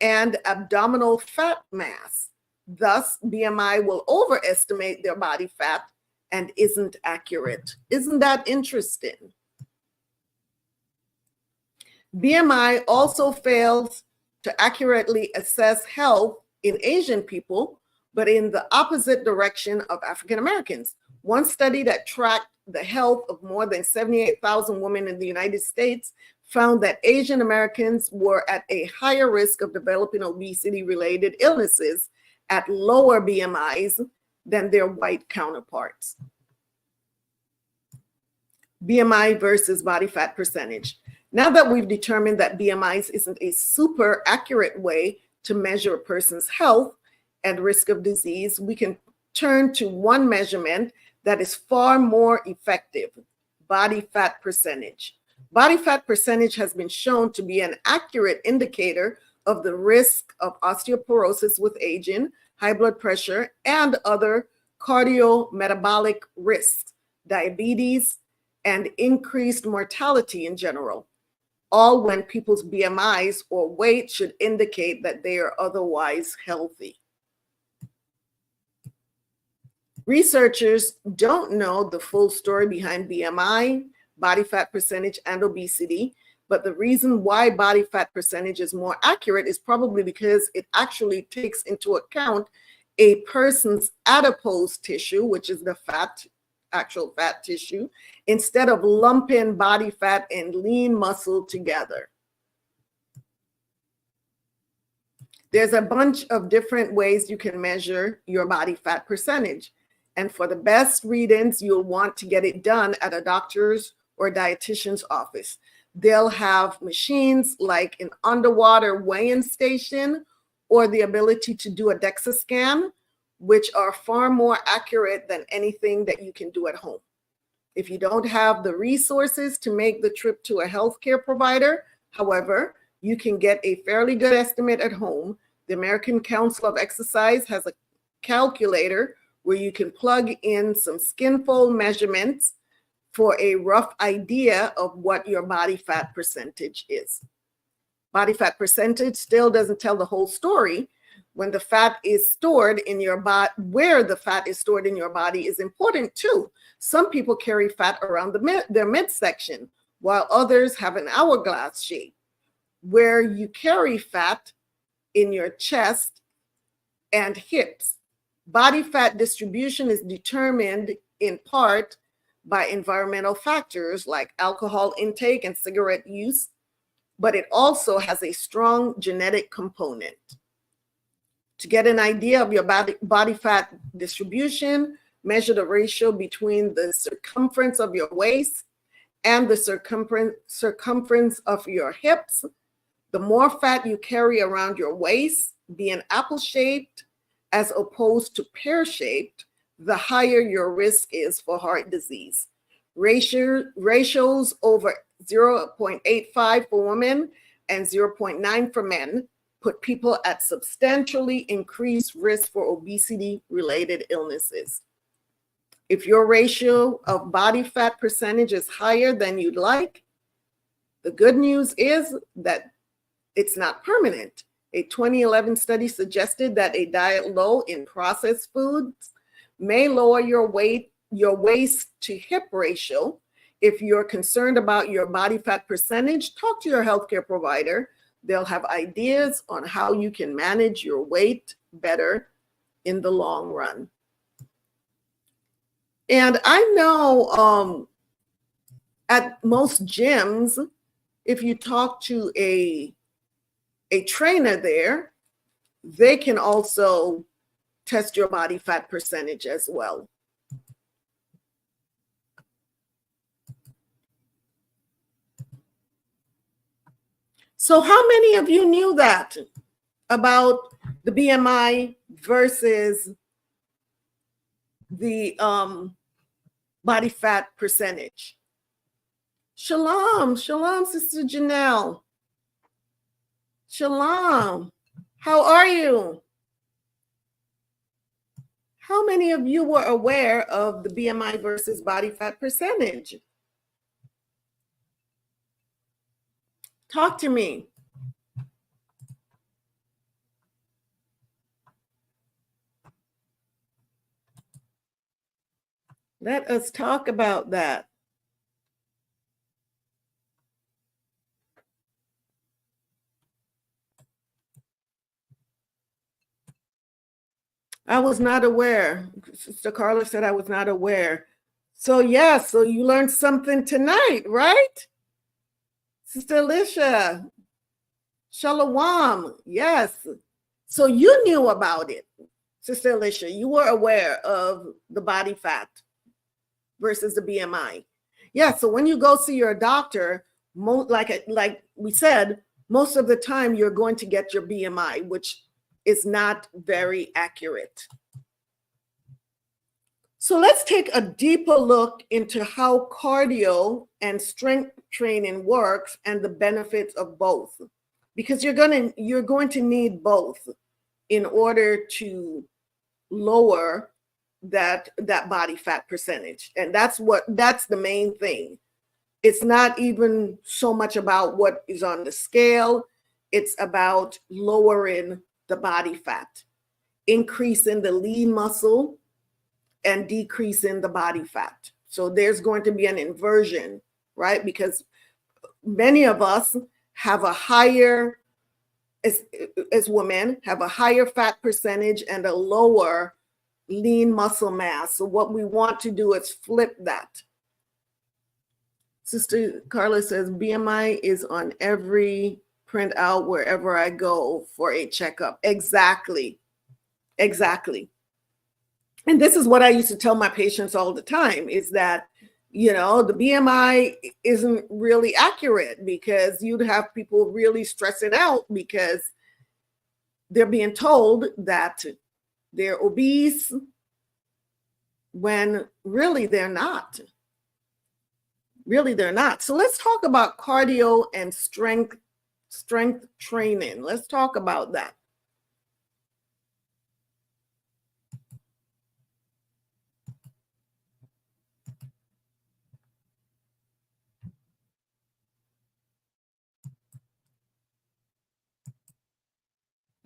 and abdominal fat mass. Thus, BMI will overestimate their body fat and isn't accurate. Isn't that interesting? BMI also fails to accurately assess health in Asian people, but in the opposite direction of African Americans. One study that tracked the health of more than 78,000 women in the United States found that Asian Americans were at a higher risk of developing obesity-related illnesses at lower BMIs than their white counterparts. BMI versus body fat percentage. Now that we've determined that BMIs isn't a super accurate way to measure a person's health and risk of disease, we can turn to one measurement that is far more effective: body fat percentage. Body fat percentage has been shown to be an accurate indicator of the risk of osteoporosis with aging, high blood pressure, and other cardiometabolic risks, diabetes, and increased mortality in general, all when people's BMIs or weight should indicate that they are otherwise healthy. Researchers don't know the full story behind BMI, body fat percentage, and obesity, but the reason why body fat percentage is more accurate is probably because it actually takes into account a person's adipose tissue, which is the fat, actual fat tissue, instead of lumping body fat and lean muscle together. There's a bunch of different ways you can measure your body fat percentage. And for the best readings, you'll want to get it done at a doctor's or dietitian's office. They'll have machines like an underwater weighing station or the ability to do a DEXA scan, which are far more accurate than anything that you can do at home. If you don't have the resources to make the trip to a healthcare provider, however, you can get a fairly good estimate at home. The American Council of Exercise has a calculator where you can plug in some skin fold measurements for a rough idea of what your body fat percentage is. Body fat percentage still doesn't tell the whole story. When the fat is stored in your body, where the fat is stored in your body is important too. Some people carry fat around their midsection, while others have an hourglass shape, where you carry fat in your chest and hips. Body fat distribution is determined in part by environmental factors like alcohol intake and cigarette use, but it also has a strong genetic component. To get an idea of your body fat distribution, measure the ratio between the circumference of your waist and the circumference of your hips. The more fat you carry around your waist, being apple-shaped as opposed to pear-shaped, the higher your risk is for heart disease. Ratios over 0.85 for women and 0.9 for men put people at substantially increased risk for obesity-related illnesses. If your ratio of body fat percentage is higher than you'd like, the good news is that it's not permanent. A 2011 study suggested that a diet low in processed foods may lower your waist to hip ratio. If you're concerned about your body fat percentage, talk to your healthcare provider. They'll have ideas on how you can manage your weight better in the long run. And I know at most gyms, if you talk to a trainer there, they can also test your body fat percentage as well. So how many of you knew that about the BMI versus the body fat percentage? Shalom, shalom, Sister Janelle. Shalom, how are you? How many of you were aware of the BMI versus body fat percentage? Talk to me. Let us talk about that. I was not aware. Sister Carla said I was not aware. So yeah, so you learned something tonight, right? Sister Alicia, Shalawam, yes. So you knew about it, Sister Alicia. You were aware of the body fat versus the BMI. Yeah, so when you go see your doctor, like we said, most of the time you're going to get your BMI, which is not very accurate. So let's take a deeper look into how cardio and strength training works and the benefits of both, because you're going to need both in order to lower that body fat percentage. And that's the main thing. It's not even so much about what is on the scale. It's about lowering the body fat, increasing the lean muscle and decreasing the body fat. So there's going to be an inversion, right? Because many of us have a higher, as women, have a higher fat percentage and a lower lean muscle mass. So what we want to do is flip that. Sister Carla says, BMI is on every printout wherever I go for a checkup. Exactly. Exactly. And this is what I used to tell my patients all the time, is that, the BMI isn't really accurate, because you'd have people really stressing out because they're being told that they're obese when really they're not. Really, they're not. So let's talk about cardio and strength training. Let's talk about that.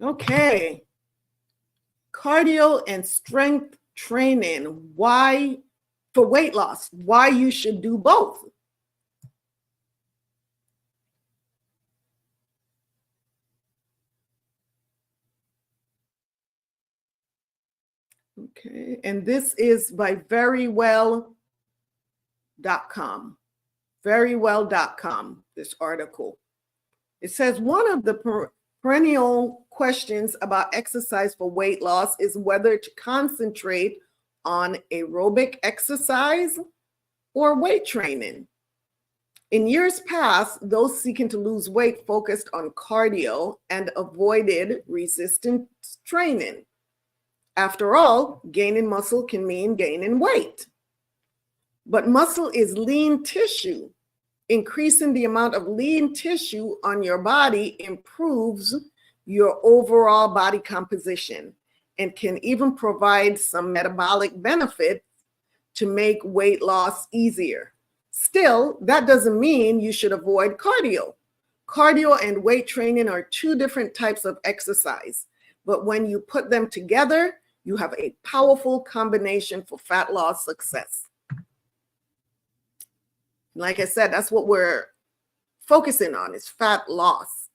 Okay. Cardio and strength training. Why, for weight loss, why you should do both. Okay, and this is by verywell.com. Verywell.com, this article. It says one of the perennial questions about exercise for weight loss is whether to concentrate on aerobic exercise or weight training. In years past, those seeking to lose weight focused on cardio and avoided resistance training. After all, gaining muscle can mean gaining weight. But muscle is lean tissue. Increasing the amount of lean tissue on your body improves your overall body composition and can even provide some metabolic benefits to make weight loss easier. Still, that doesn't mean you should avoid cardio. Cardio and weight training are two different types of exercise, but when you put them together, you have a powerful combination for fat loss success. Like I said, that's what we're focusing on, is fat loss.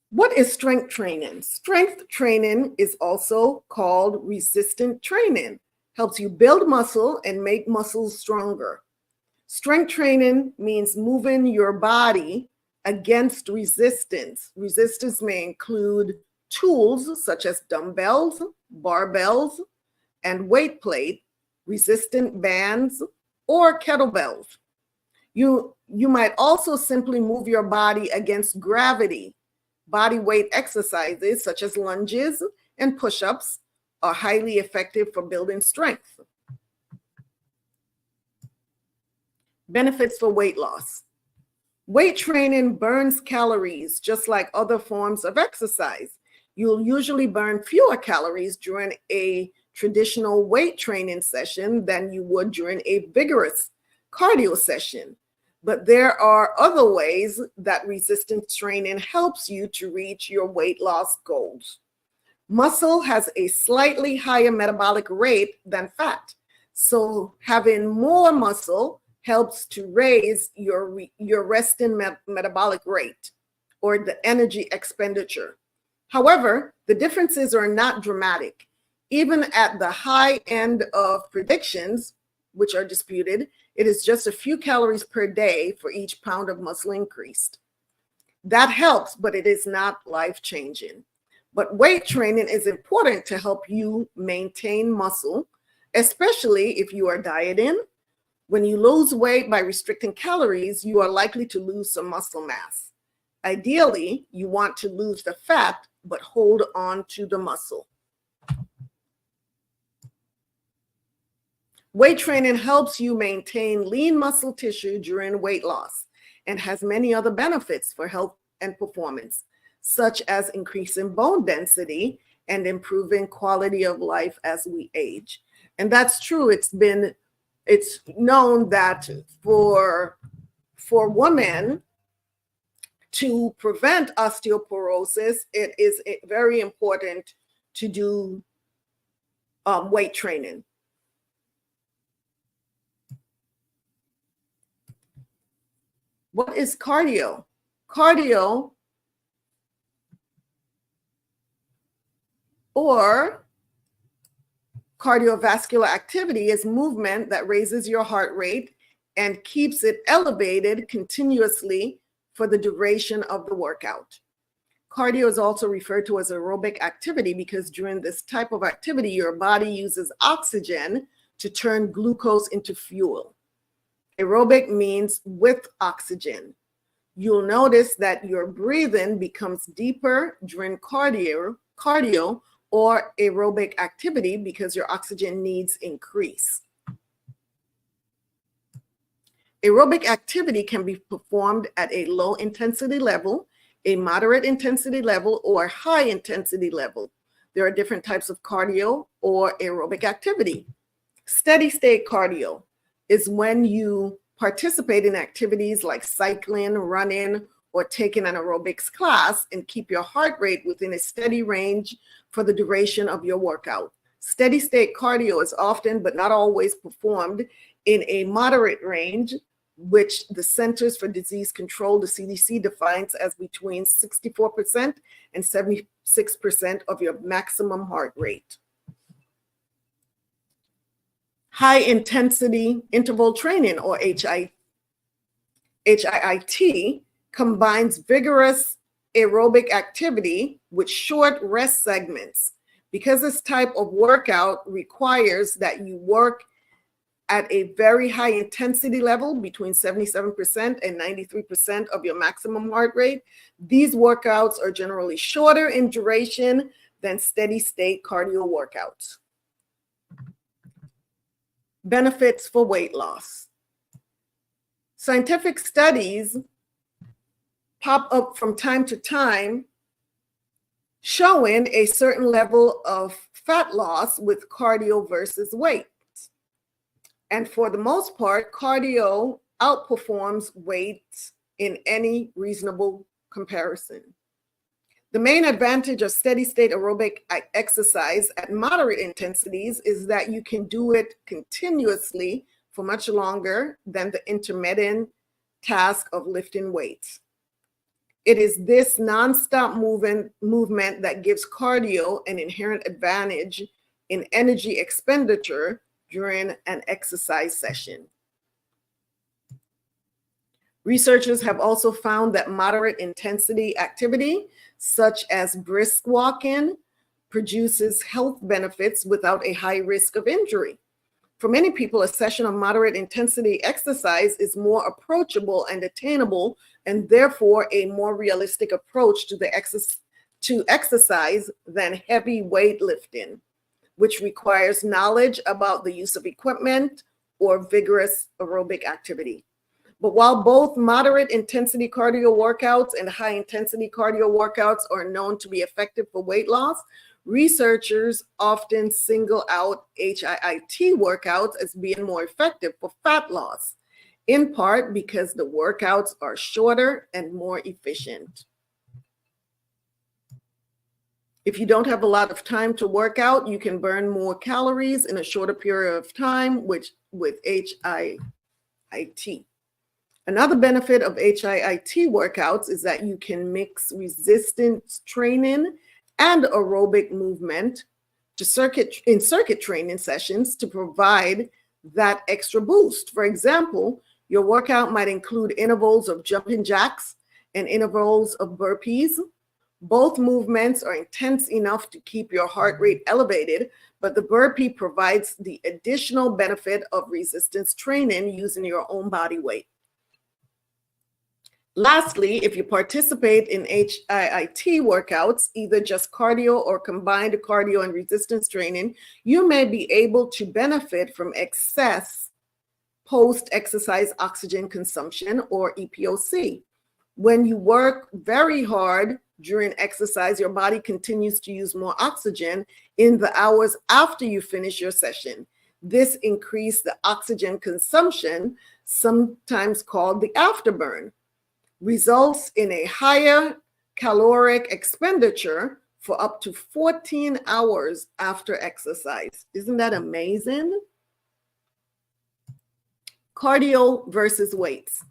What is strength training? Strength training is also called resistant training. Helps you build muscle and make muscles stronger. Strength training means moving your body against resistance. Resistance may include tools such as dumbbells, barbells, and weight plate, resistant bands, or kettlebells. You might also simply move your body against gravity. Body weight exercises such as lunges and push-ups are highly effective for building strength. Benefits for weight loss. Weight training burns calories just like other forms of exercise. You'll usually burn fewer calories during a traditional weight training session than you would during a vigorous cardio session. But there are other ways that resistance training helps you to reach your weight loss goals. Muscle has a slightly higher metabolic rate than fat, so having more muscle helps to raise your resting metabolic rate, or the energy expenditure. However, the differences are not dramatic. Even at the high end of predictions, which are disputed, it is just a few calories per day for each pound of muscle increased. That helps, but it is not life-changing. But weight training is important to help you maintain muscle, especially if you are dieting. When you lose weight by restricting calories, you are likely to lose some muscle mass. Ideally, you want to lose the fat, but hold on to the muscle. Weight training helps you maintain lean muscle tissue during weight loss and has many other benefits for health and performance, such as increasing bone density and improving quality of life as we age. And that's true. It's known that for women to prevent osteoporosis, it is very important to do weight training. What is cardio? Cardio, or cardiovascular activity, is movement that raises your heart rate and keeps it elevated continuously for the duration of the workout. Cardio is also referred to as aerobic activity because during this type of activity, your body uses oxygen to turn glucose into fuel. Aerobic means with oxygen. You'll notice that your breathing becomes deeper during cardio or aerobic activity because your oxygen needs increase. Aerobic activity can be performed at a low intensity level, a moderate intensity level, or high intensity level. There are different types of cardio or aerobic activity. Steady state cardio is when you participate in activities like cycling, running, or taking an aerobics class and keep your heart rate within a steady range for the duration of your workout. Steady state cardio is often, but not always, performed in a moderate range, which the Centers for Disease Control, the CDC, defines as between 64% and 76% of your maximum heart rate. high intensity interval training, or HIIT, combines vigorous aerobic activity with short rest segments. Because this type of workout requires that you work at a very high intensity level between 77% and 93% of your maximum heart rate, these workouts are generally shorter in duration than steady state cardio workouts. Benefits for weight loss. Scientific studies pop up from time to time showing a certain level of fat loss with cardio versus weight. And for the most part, cardio outperforms weight in any reasonable comparison. The main advantage of steady state aerobic exercise at moderate intensities is that you can do it continuously for much longer than the intermittent task of lifting weights. It is this nonstop movement that gives cardio an inherent advantage in energy expenditure during an exercise session. Researchers have also found that moderate intensity activity, such as brisk walking, produces health benefits without a high risk of injury. For many people, a session of moderate intensity exercise is more approachable and attainable, and therefore a more realistic approach to exercise than heavy weightlifting, which requires knowledge about the use of equipment or vigorous aerobic activity. But while both moderate intensity cardio workouts and high intensity cardio workouts are known to be effective for weight loss, researchers often single out HIIT workouts as being more effective for fat loss, in part because the workouts are shorter and more efficient. If you don't have a lot of time to work out, you can burn more calories in a shorter period of time with HIIT. Another benefit of HIIT workouts is that you can mix resistance training and aerobic movement in circuit training sessions to provide that extra boost. For example, your workout might include intervals of jumping jacks and intervals of burpees. Both movements are intense enough to keep your heart rate elevated, but the burpee provides the additional benefit of resistance training using your own body weight. Lastly, if you participate in HIIT workouts, either just cardio or combined cardio and resistance training, you may be able to benefit from excess post-exercise oxygen consumption, or EPOC. When you work very hard during exercise, your body continues to use more oxygen in the hours after you finish your session. This increases the oxygen consumption, sometimes called the afterburn, results in a higher caloric expenditure for up to 14 hours after exercise. Isn't that amazing? Cardio versus weights.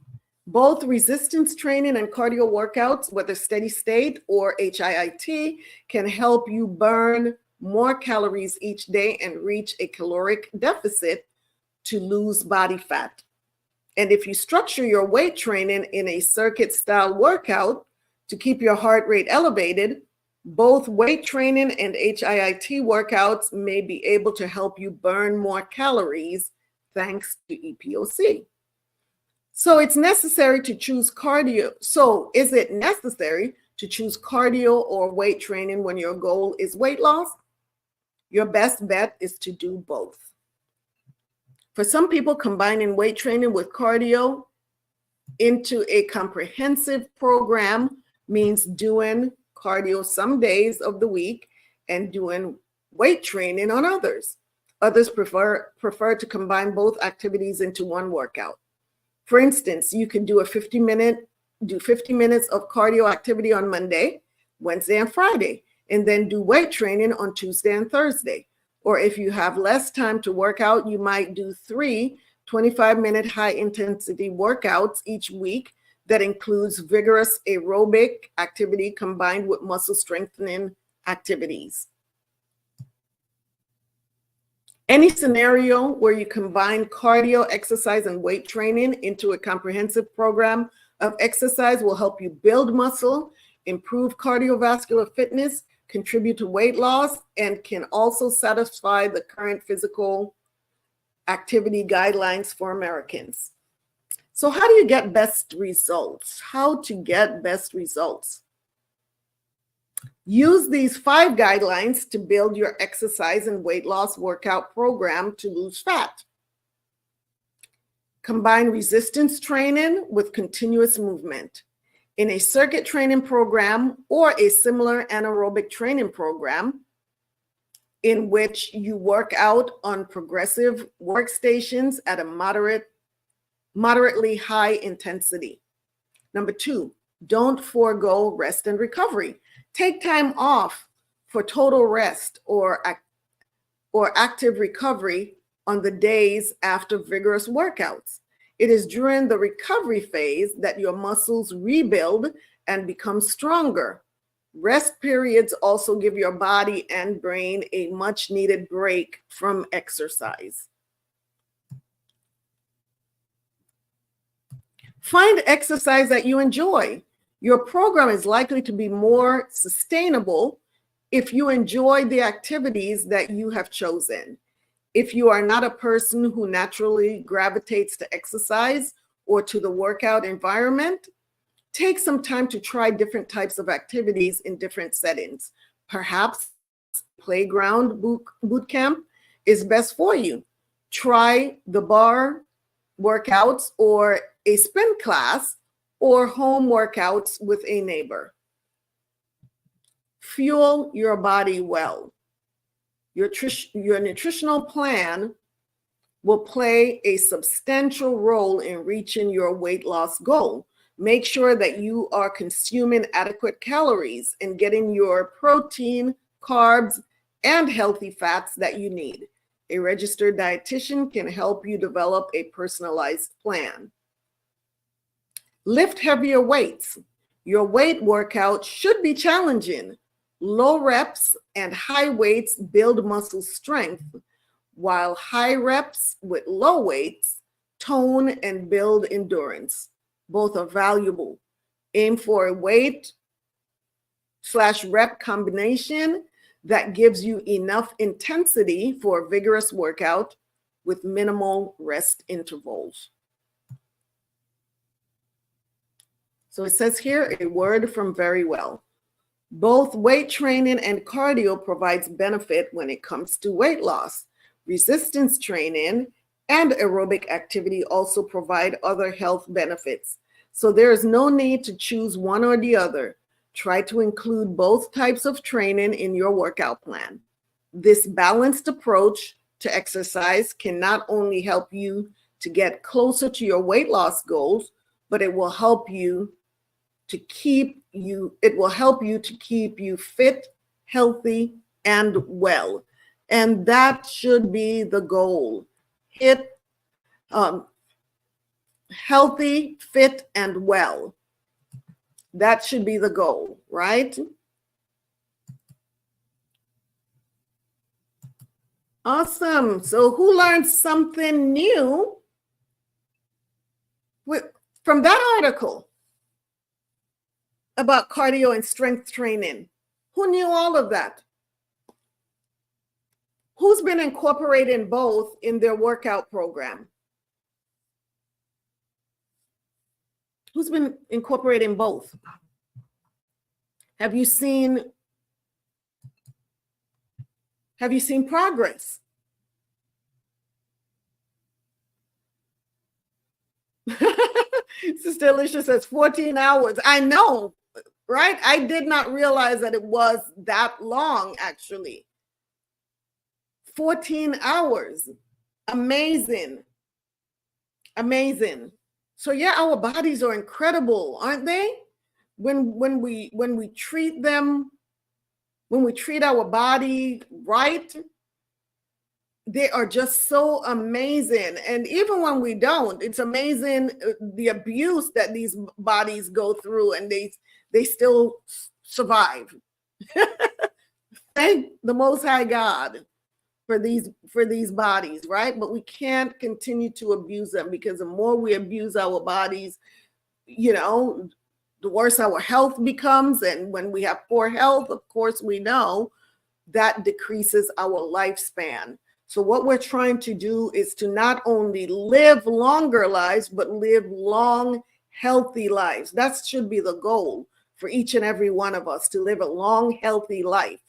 Both resistance training and cardio workouts, whether steady state or HIIT, can help you burn more calories each day and reach a caloric deficit to lose body fat. And if you structure your weight training in a circuit style workout to keep your heart rate elevated, both weight training and HIIT workouts may be able to help you burn more calories thanks to EPOC. So it's necessary to choose cardio. So is it necessary to choose cardio or weight training when your goal is weight loss? Your best bet is to do both. For some people, combining weight training with cardio into a comprehensive program means doing cardio some days of the week and doing weight training on others. Others prefer to combine both activities into one workout. For instance, you can do 50 minutes of cardio activity on Monday, Wednesday, and Friday, and then do weight training on Tuesday and Thursday. Or if you have less time to work out, you might do 3 25-minute high-intensity workouts each week that includes vigorous aerobic activity combined with muscle strengthening activities. Any scenario where you combine cardio, exercise, and weight training into a comprehensive program of exercise will help you build muscle, improve cardiovascular fitness, contribute to weight loss, and can also satisfy the current physical activity guidelines for Americans. So how do you get best results? How to get best results? Use these 5 guidelines to build your exercise and weight loss workout program to lose fat. Combine resistance training with continuous movement. In a circuit training program or a similar anaerobic training program in which you work out on progressive workstations at a moderately high intensity. Number 2, don't forego rest and recovery. Take time off for total rest or active recovery on the days after vigorous workouts. It is during the recovery phase that your muscles rebuild and become stronger. Rest periods also give your body and brain a much needed break from exercise. Find exercise that you enjoy. Your program is likely to be more sustainable if you enjoy the activities that you have chosen. If you are not a person who naturally gravitates to exercise or to the workout environment, take some time to try different types of activities in different settings. Perhaps playground boot camp is best for you. Try the bar workouts or a spin class or home workouts with a neighbor. Fuel your body well. Your nutritional plan will play a substantial role in reaching your weight loss goal. Make sure that you are consuming adequate calories and getting your protein, carbs, and healthy fats that you need. A registered dietitian can help you develop a personalized plan. Lift heavier weights. Your weight workout should be challenging. Low reps and high weights build muscle strength, while high reps with low weights tone and build endurance. Both are valuable. Aim for a weight/rep combination that gives you enough intensity for a vigorous workout with minimal rest intervals. So it says here, a word from Very Well. Both weight training and cardio provides benefit when it comes to weight loss. Resistance training and aerobic activity also provide other health benefits. So there is no need to choose one or the other. Try to include both types of training in your workout plan. This balanced approach to exercise can not only help you to get closer to your weight loss goals, but it will help you to keep you fit, healthy, and well. And that should be the goal. Healthy, fit, and well. That should be the goal, right? Awesome. So who learned something new from that article about cardio and strength training? Who knew all of that? Who's been incorporating both in their workout program? Who's been incorporating both? Have you seen progress? Sister Alicia says 14 hours. I know, right? I did not realize that it was that long, actually. 14 hours. Amazing. Amazing. So yeah, our bodies are incredible, aren't they? When we treat them, when we treat our body right, they are just so amazing. And even when we don't, it's amazing the abuse that these bodies go through, and they still survive. Thank the Most High God for these bodies, right? But we can't continue to abuse them, because the more we abuse our bodies, you know, the worse our health becomes. And when we have poor health, of course, we know that decreases our lifespan. So what we're trying to do is to not only live longer lives, but live long, healthy lives. That should be the goal for each and every one of us, to live a long, healthy life.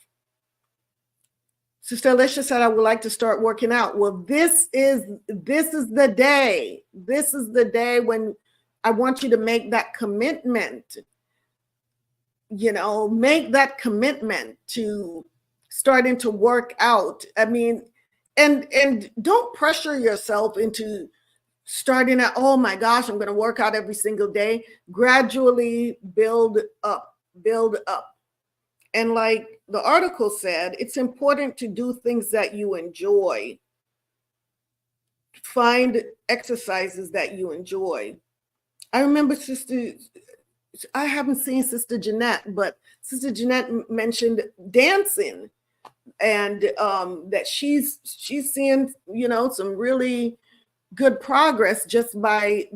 Sister Alicia said, I would like to start working out. Well, this is the day. This is the day when I want you to make that commitment. You know, make that commitment to starting to work out. I mean, and don't pressure yourself into starting at, oh my gosh, I'm going to work out every single day. Gradually build up. And like the article said, it's important to do things that you enjoy. Find exercises that you enjoy. I remember I haven't seen Sister Jeanette, but Sister Jeanette mentioned dancing, and that she's seeing, you know, some really good progress just by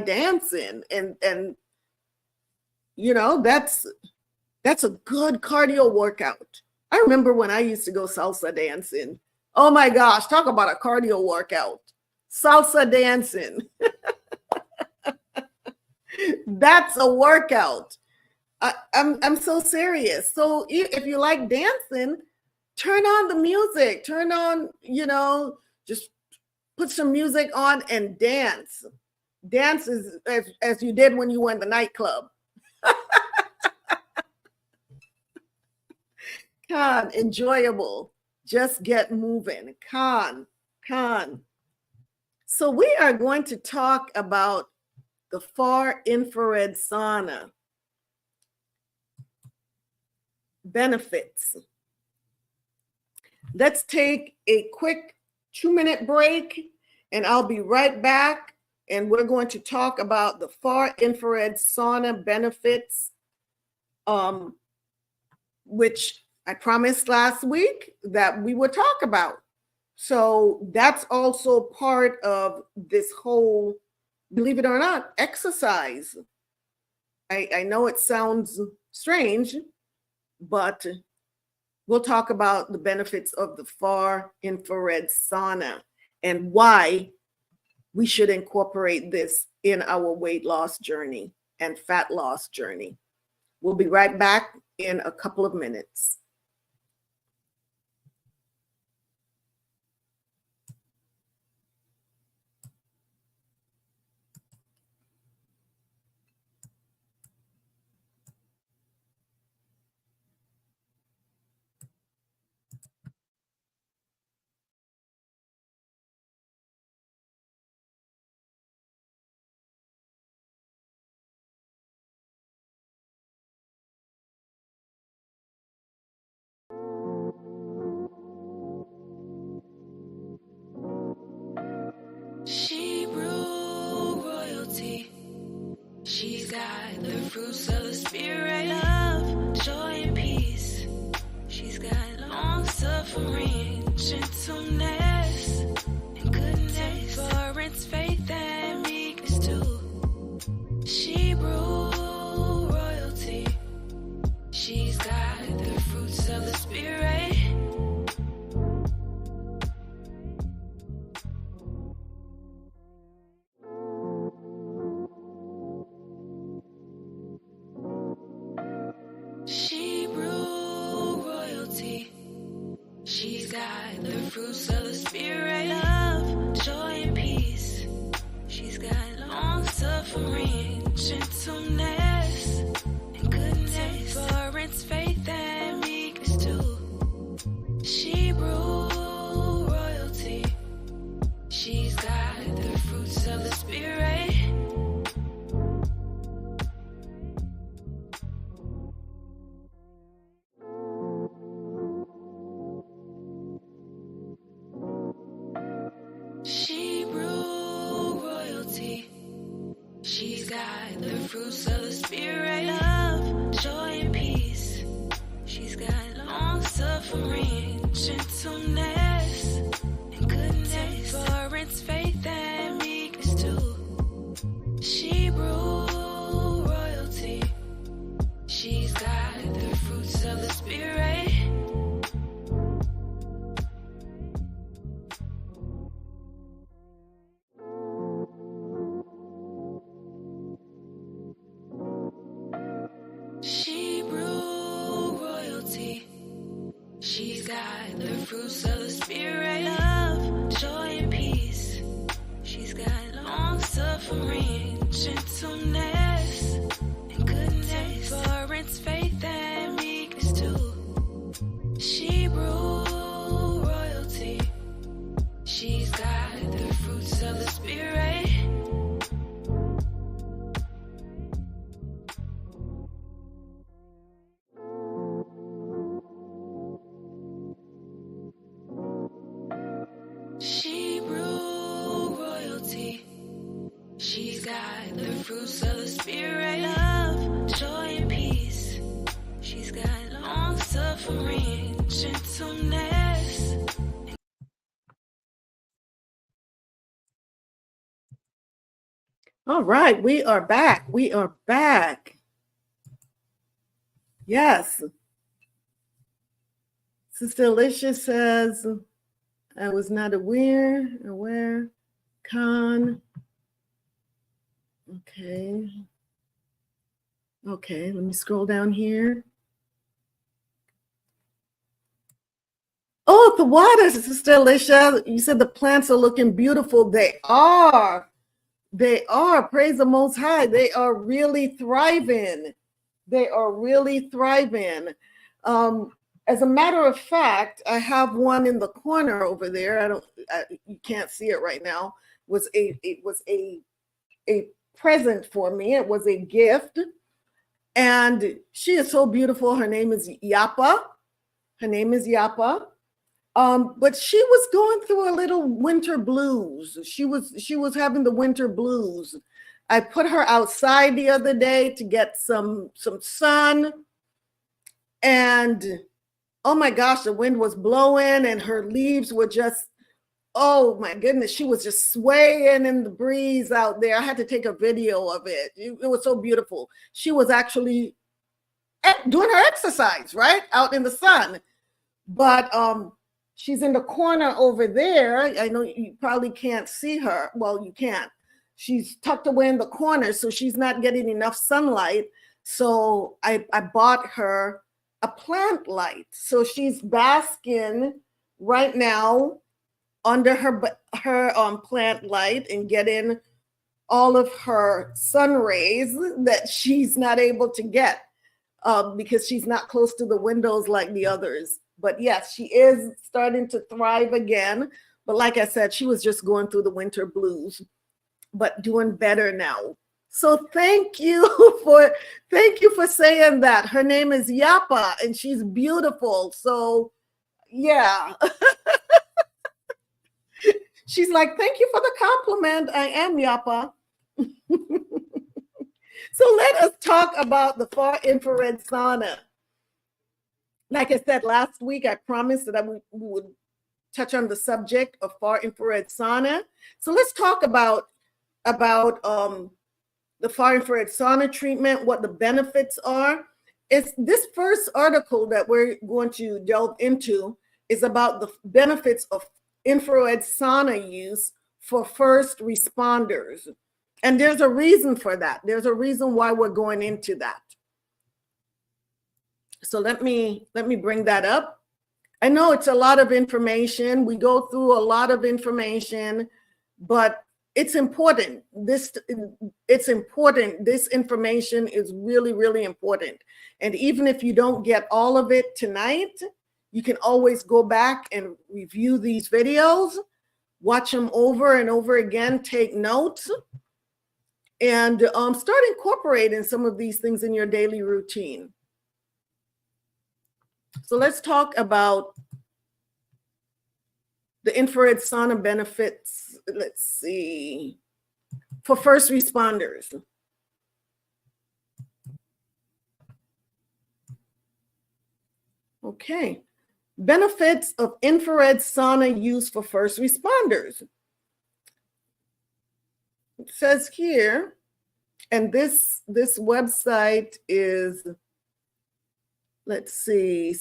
dancing, and you know, that's a good cardio workout. I remember when I used to go salsa dancing. Oh my gosh, talk about a cardio workout. Salsa dancing. That's a workout. I'm so serious. So if you like dancing, turn on the music. Turn on, you know, just put some music on and dance. Dance as you did when you went to the nightclub. Con, enjoyable. Just get moving. Con. So we are going to talk about the far infrared sauna. Benefits. Let's take a quick 2-minute break, and I'll be right back. And we're going to talk about the far infrared sauna benefits, which I promised last week that we would talk about. So that's also part of this whole, believe it or not, exercise. I know it sounds strange, but we'll talk about the benefits of the far infrared sauna and why we should incorporate this in our weight loss journey and fat loss journey. We'll be right back in a couple of minutes. Hebrew royalty. She's got the fruits of the spirit, love, joy, and peace. She's got long suffering, gentleness, and goodness, endurance, faith, and meekness too. Hebrew royalty. She's got the fruits of the spirit. Hebrew royalty. She's got the fruits of the spirit, love, joy, and peace. She's got long suffering, gentleness, and goodness, endurance, faith, and meekness too. Hebrew royalty. She's got the fruits of the spirit. fruits of the spirit, love, joy, and peace. She's got long suffering, gentleness, and goodness, temperance, faith, and meekness too. Hebrew royalty. She's got the fruits of the spirit. Hebrew royalty. She's got the fruits of the spirit, love, joy, and peace. She's got long suffering, gentleness. All right, we are back. We are back. Yes. Sister Alicia says, I was not aware. Con. Okay. Okay, let me scroll down here. Oh, the water, Sister Alicia. You said the plants are looking beautiful. They are. They are. Praise the Most High. They are really thriving. They are really thriving. As a matter of fact, I have one in the corner over there. You can't see it right now. It was a present for me. It was a gift. And she is so beautiful. Her name is Yapa. Her name is Yapa. But she was going through a little winter blues. She was having the winter blues. I put her outside the other day to get some sun. And oh my gosh, the wind was blowing and her leaves were just, oh my goodness, she was just swaying in the breeze out there. I had to take a video of it. It was so beautiful. She was actually doing her exercise, right? Out in the sun. But she's in the corner over there. I know you probably can't see her. Well, you can't. She's tucked away in the corner, so she's not getting enough sunlight. So I bought her a plant light. So she's basking right now under her plant light and getting all of her sun rays that she's not able to get because she's not close to the windows like the others. But yes, she is starting to thrive again. But like I said, she was just going through the winter blues, but doing better now. So thank you for saying that. Her name is Yapa and she's beautiful. So yeah. She's like, thank you for the compliment. I am Yapa. So let us talk about the far infrared sauna. Like I said last week, I promised that we would touch on the subject of far infrared sauna. So let's talk about the far infrared sauna treatment, what the benefits are. It's this first article that we're going to delve into is about the benefits of infrared sauna use for first responders. And there's a reason for that. There's a reason why we're going into that. So let me bring that up. I know it's a lot of information. We go through a lot of information, but it's important. It's important. This information is really, really important. And even if you don't get all of it tonight, you can always go back and review these videos, watch them over and over again, take notes, and start incorporating some of these things in your daily routine. So let's talk about the infrared sauna benefits. Let's see, for first responders. Okay, benefits of infrared sauna use for first responders. It says here, and this website is, let's see,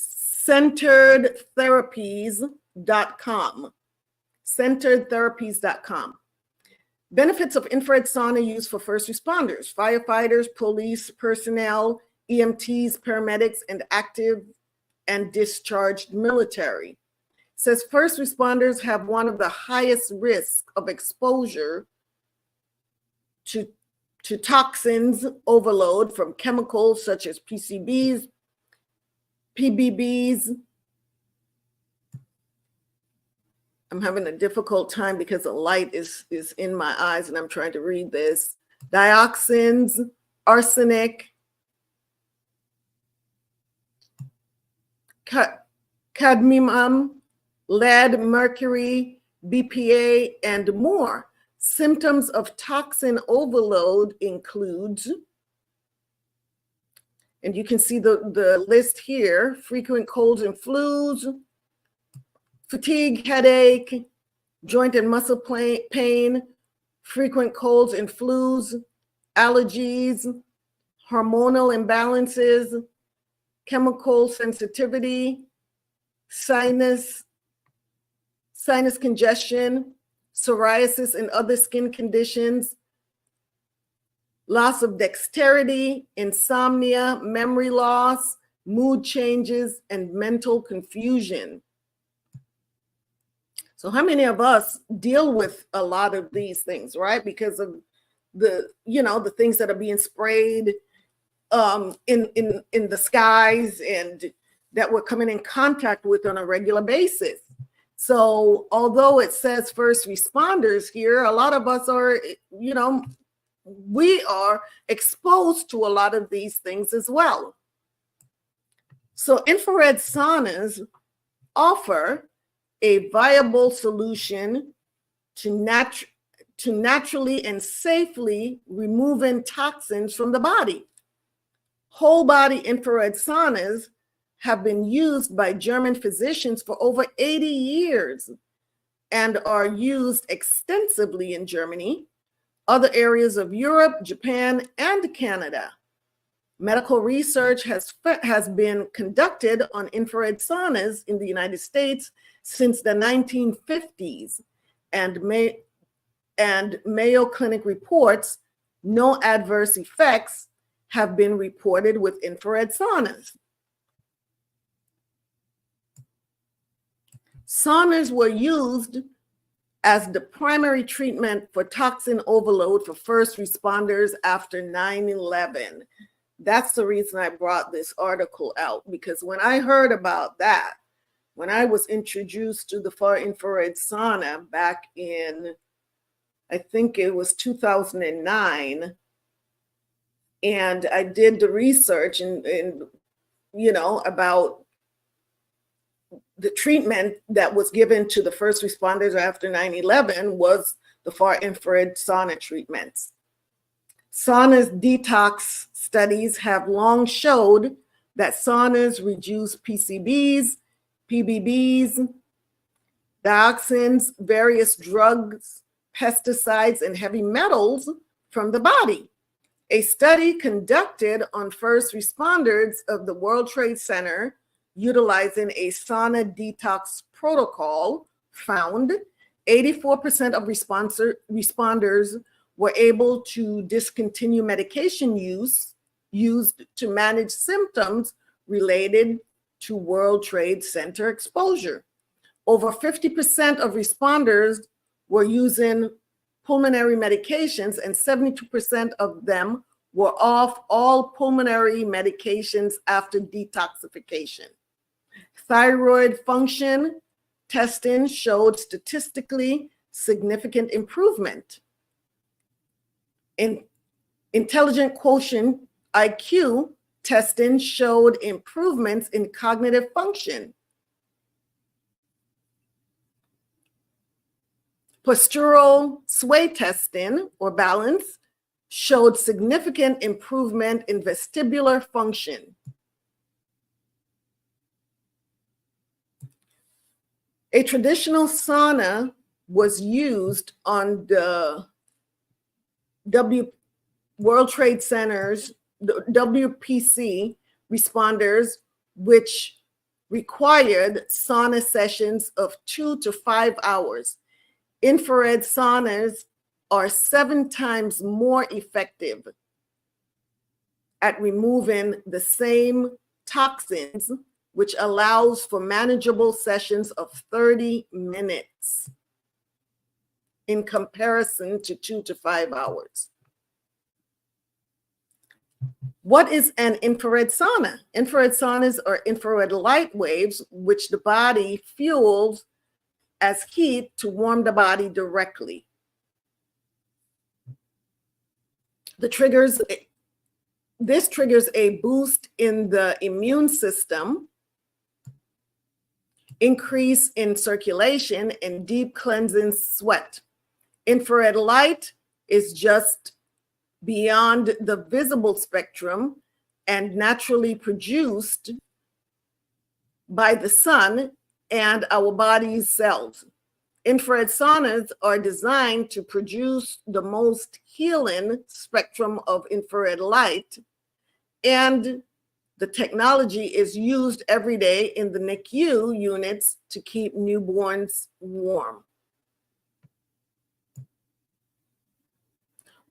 centeredtherapies.com. Centeredtherapies.com. Benefits of infrared sauna use for first responders, firefighters, police personnel, EMTs, paramedics, and active and discharged military. says first responders have one of the highest risks of exposure to toxins overload from chemicals such as PCBs, PBBs. I'm having a difficult time because the light is in my eyes and I'm trying to read this. Dioxins, arsenic, cadmium, lead, mercury, BPA, and more. Symptoms of toxin overload includes, and you can see the list here, frequent colds and flus, fatigue, headache, joint and muscle pain, frequent colds and flus, allergies, hormonal imbalances, chemical sensitivity, sinus congestion, psoriasis and other skin conditions, loss of dexterity, insomnia, memory loss, mood changes, and mental confusion. So how many of us deal with a lot of these things, right? Because of the things that are being sprayed in the skies and that we're coming in contact with on a regular basis. So although it says first responders here, a lot of us are, we are exposed to a lot of these things as well. So infrared saunas offer a viable solution to naturally and safely removing toxins from the body. Whole body infrared saunas have been used by German physicians for over 80 years and are used extensively in Germany, other areas of Europe, Japan, and Canada. Medical research has been conducted on infrared saunas in the United States since the 1950s, and Mayo Clinic reports no adverse effects have been reported with infrared saunas. Saunas were used as the primary treatment for toxin overload for first responders after 9/11. That's the reason I brought this article out, because when I heard about that, when I was introduced to the far infrared sauna back in, I think it was 2009, and I did the research and about the treatment that was given to the first responders after 9/11 was the far infrared sauna treatments. Saunas detox studies have long showed that saunas reduce PCBs, PBBs, dioxins, various drugs, pesticides, and heavy metals from the body. A study conducted on first responders of the World Trade Center utilizing a sauna detox protocol found 84% of responders were able to discontinue medication used to manage symptoms related to World Trade Center exposure. Over 50% of responders were using pulmonary medications, and 72% of them were off all pulmonary medications after detoxification. Thyroid function testing showed statistically significant improvement. In intelligent quotient IQ testing showed improvements in cognitive function. Postural sway testing or balance showed significant improvement in vestibular function. A traditional sauna was used on the World Trade Center's WPC responders, which required sauna sessions of 2 to 5 hours. Infrared saunas are 7 times more effective at removing the same toxins which allows for manageable sessions of 30 minutes in comparison to 2 to 5 hours. What is an infrared sauna? Infrared saunas are infrared light waves, which the body fuels as heat to warm the body directly. This triggers a boost in the immune system, increase in circulation, and deep cleansing sweat. Infrared light is just beyond the visible spectrum and naturally produced by the sun and our body's cells. Infrared saunas are designed to produce the most healing spectrum of infrared light, and the technology is used every day in the NICU units to keep newborns warm.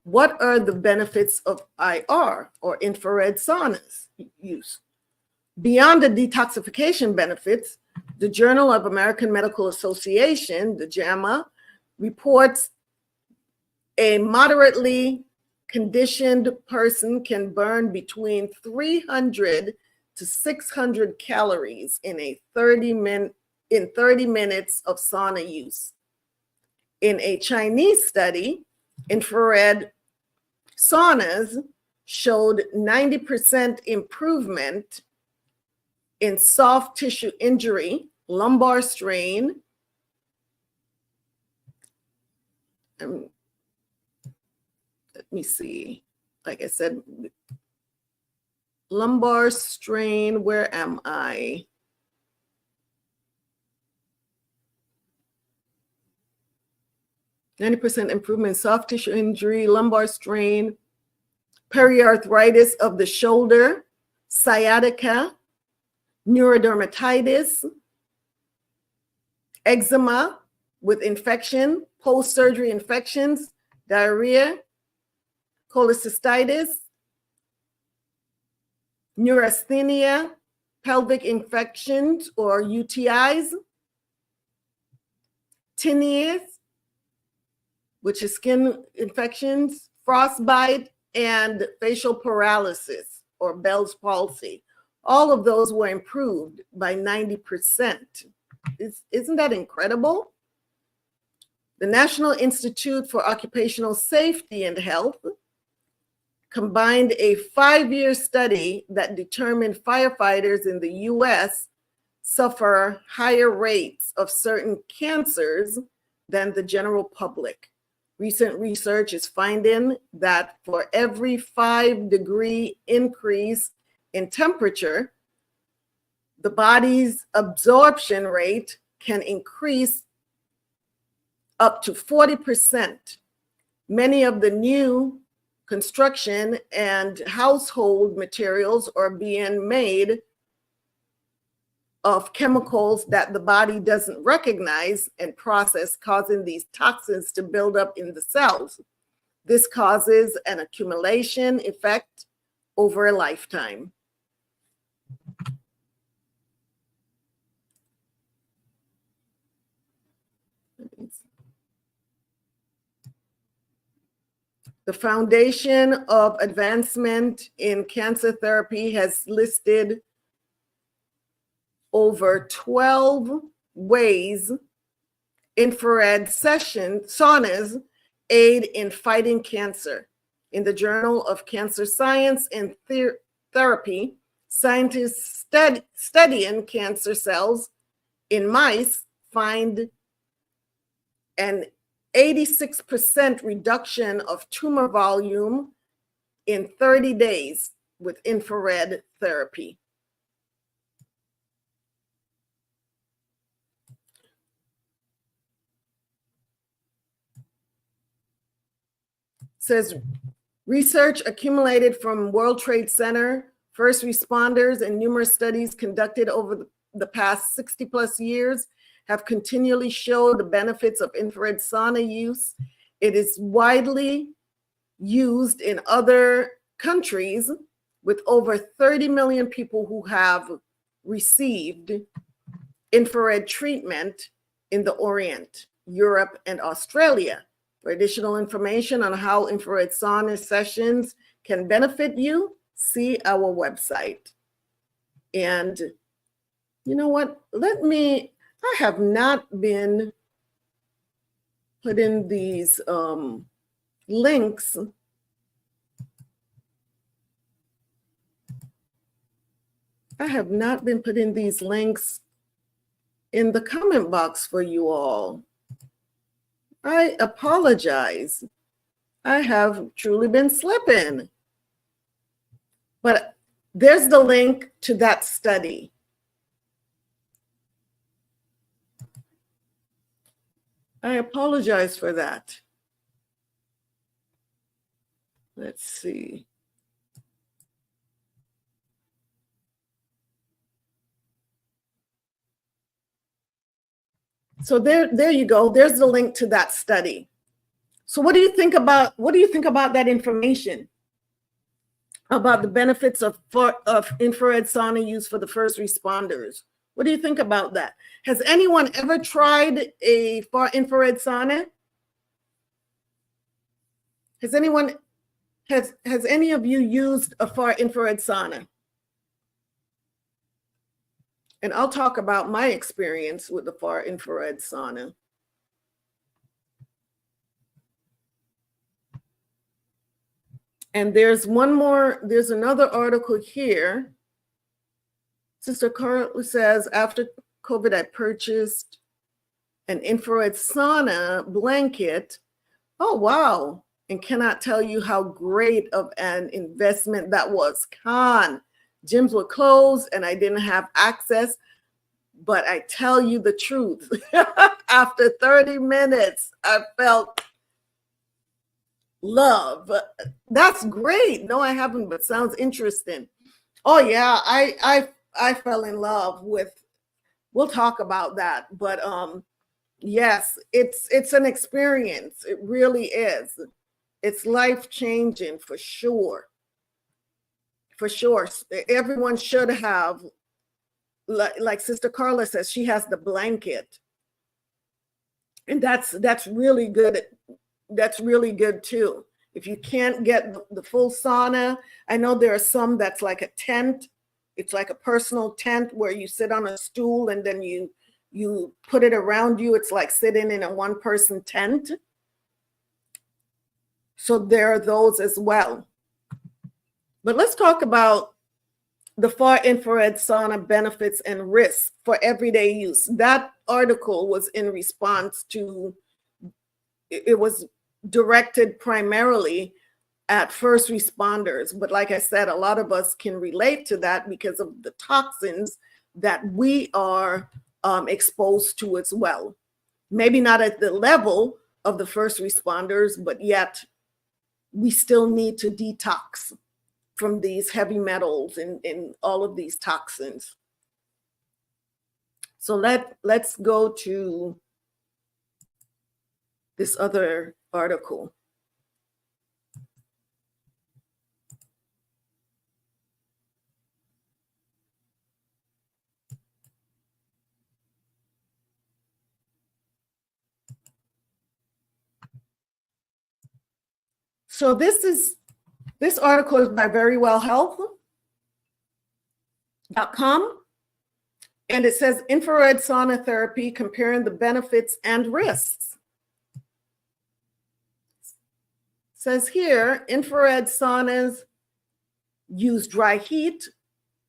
What are the benefits of IR, or infrared saunas use? Beyond the detoxification benefits, the Journal of American Medical Association, the JAMA, reports a moderately conditioned person can burn between 300 to 600 calories in 30 minutes of sauna use. In a Chinese study, infrared saunas showed 90% improvement in soft tissue injury, lumbar strain, let me see, like I said, lumbar strain, where am I? %90 improvement in soft tissue injury, lumbar strain, periarthritis of the shoulder, sciatica, neurodermatitis, eczema with infection, post-surgery infections, diarrhea, cholecystitis, neurasthenia, pelvic infections or UTIs, tinnitus, which is skin infections, frostbite, and facial paralysis or Bell's palsy. All of those were improved by 90%. Isn't that incredible? The National Institute for Occupational Safety and Health combined a 5-year study that determined firefighters in the US suffer higher rates of certain cancers than the general public. Recent research is finding that for every 5-degree increase in temperature, the body's absorption rate can increase up to 40%. Many of the new construction and household materials are being made of chemicals that the body doesn't recognize and process, causing these toxins to build up in the cells. This causes an accumulation effect over a lifetime. The Foundation of Advancement in Cancer Therapy has listed over 12 ways infrared saunas aid in fighting cancer. In the Journal of Cancer Science and Therapy, scientists studying cancer cells in mice find an 86% reduction of tumor volume in 30 days with infrared therapy. It says research accumulated from World Trade Center, first responders, and numerous studies conducted over the past 60 plus years have continually showed the benefits of infrared sauna use. It is widely used in other countries with over 30 million people who have received infrared treatment in the Orient, Europe, and Australia. For additional information on how infrared sauna sessions can benefit you, see our website. And you know what? I have not been putting these links. I have not been putting these links in the comment box for you all. I apologize. I have truly been slipping. But there's the link to that study. I apologize for that. Let's see. So there you go. There's the link to that study. So what do you think about that information about the benefits of infrared sauna use for the first responders? What do you think about that? Has anyone ever tried a far infrared sauna? Has any of you used a far infrared sauna? And I'll talk about my experience with the far infrared sauna. And there's another article here. Sister Carla says, after COVID, I purchased an infrared sauna blanket. Oh, wow. And cannot tell you how great of an investment that was. Gyms were closed and I didn't have access. But I tell you the truth, after 30 minutes, I felt love. That's great. No, I haven't, but sounds interesting. Oh yeah, I fell in love with, we'll talk about that. But yes, it's an experience. It really is. It's life-changing for sure. For sure. Everyone should have, like Sister Carla says, she has the blanket. And that's really good. That's really good too. If you can't get the full sauna, I know there are some that's like a tent. It's like a personal tent where you sit on a stool and then you put it around you. It's like sitting in a one-person tent. So there are those as well. But let's talk about the far infrared sauna benefits and risks for everyday use. That article was in response to, it was directed primarily at first responders. But like I said, a lot of us can relate to that because of the toxins that we are exposed to as well. Maybe not at the level of the first responders, but yet we still need to detox from these heavy metals and all of these toxins. So let's go to this other article. So this article is by verywellhealth.com, and it says infrared sauna therapy, comparing the benefits and risks. It says here, infrared saunas use dry heat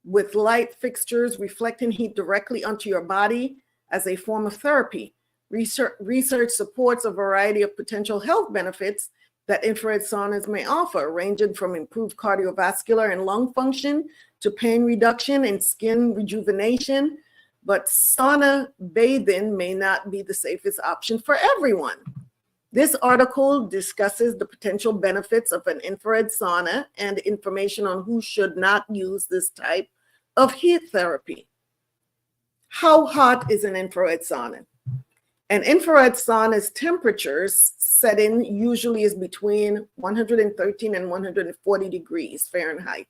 with light fixtures reflecting heat directly onto your body as a form of therapy. Research supports a variety of potential health benefits that infrared saunas may offer, ranging from improved cardiovascular and lung function to pain reduction and skin rejuvenation. But sauna bathing may not be the safest option for everyone. This article discusses the potential benefits of an infrared sauna and information on who should not use this type of heat therapy. How hot is an infrared sauna? An infrared sauna's temperatures setting usually is between 113 and 140 degrees Fahrenheit,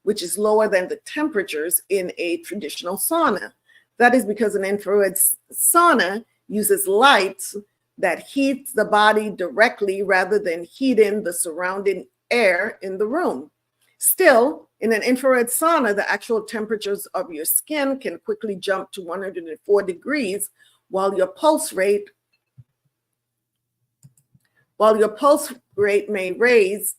which is lower than the temperatures in a traditional sauna. That is because an infrared sauna uses light that heats the body directly rather than heating the surrounding air in the room. Still, in an infrared sauna, the actual temperatures of your skin can quickly jump to 104 degrees while your pulse rate may rise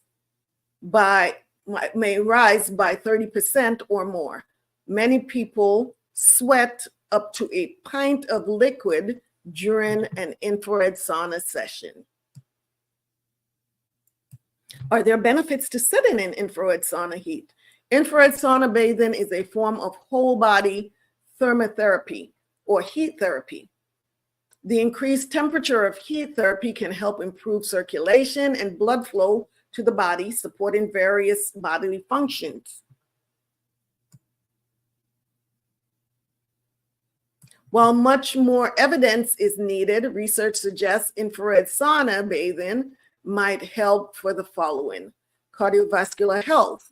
by 30% or more. Many people sweat up to a pint of liquid during an infrared sauna session. Are there benefits to sitting in infrared sauna heat? Infrared sauna bathing is a form of whole body thermotherapy or heat therapy. The increased temperature of heat therapy can help improve circulation and blood flow to the body, supporting various bodily functions. While much more evidence is needed, research suggests infrared sauna bathing might help for the following: cardiovascular health.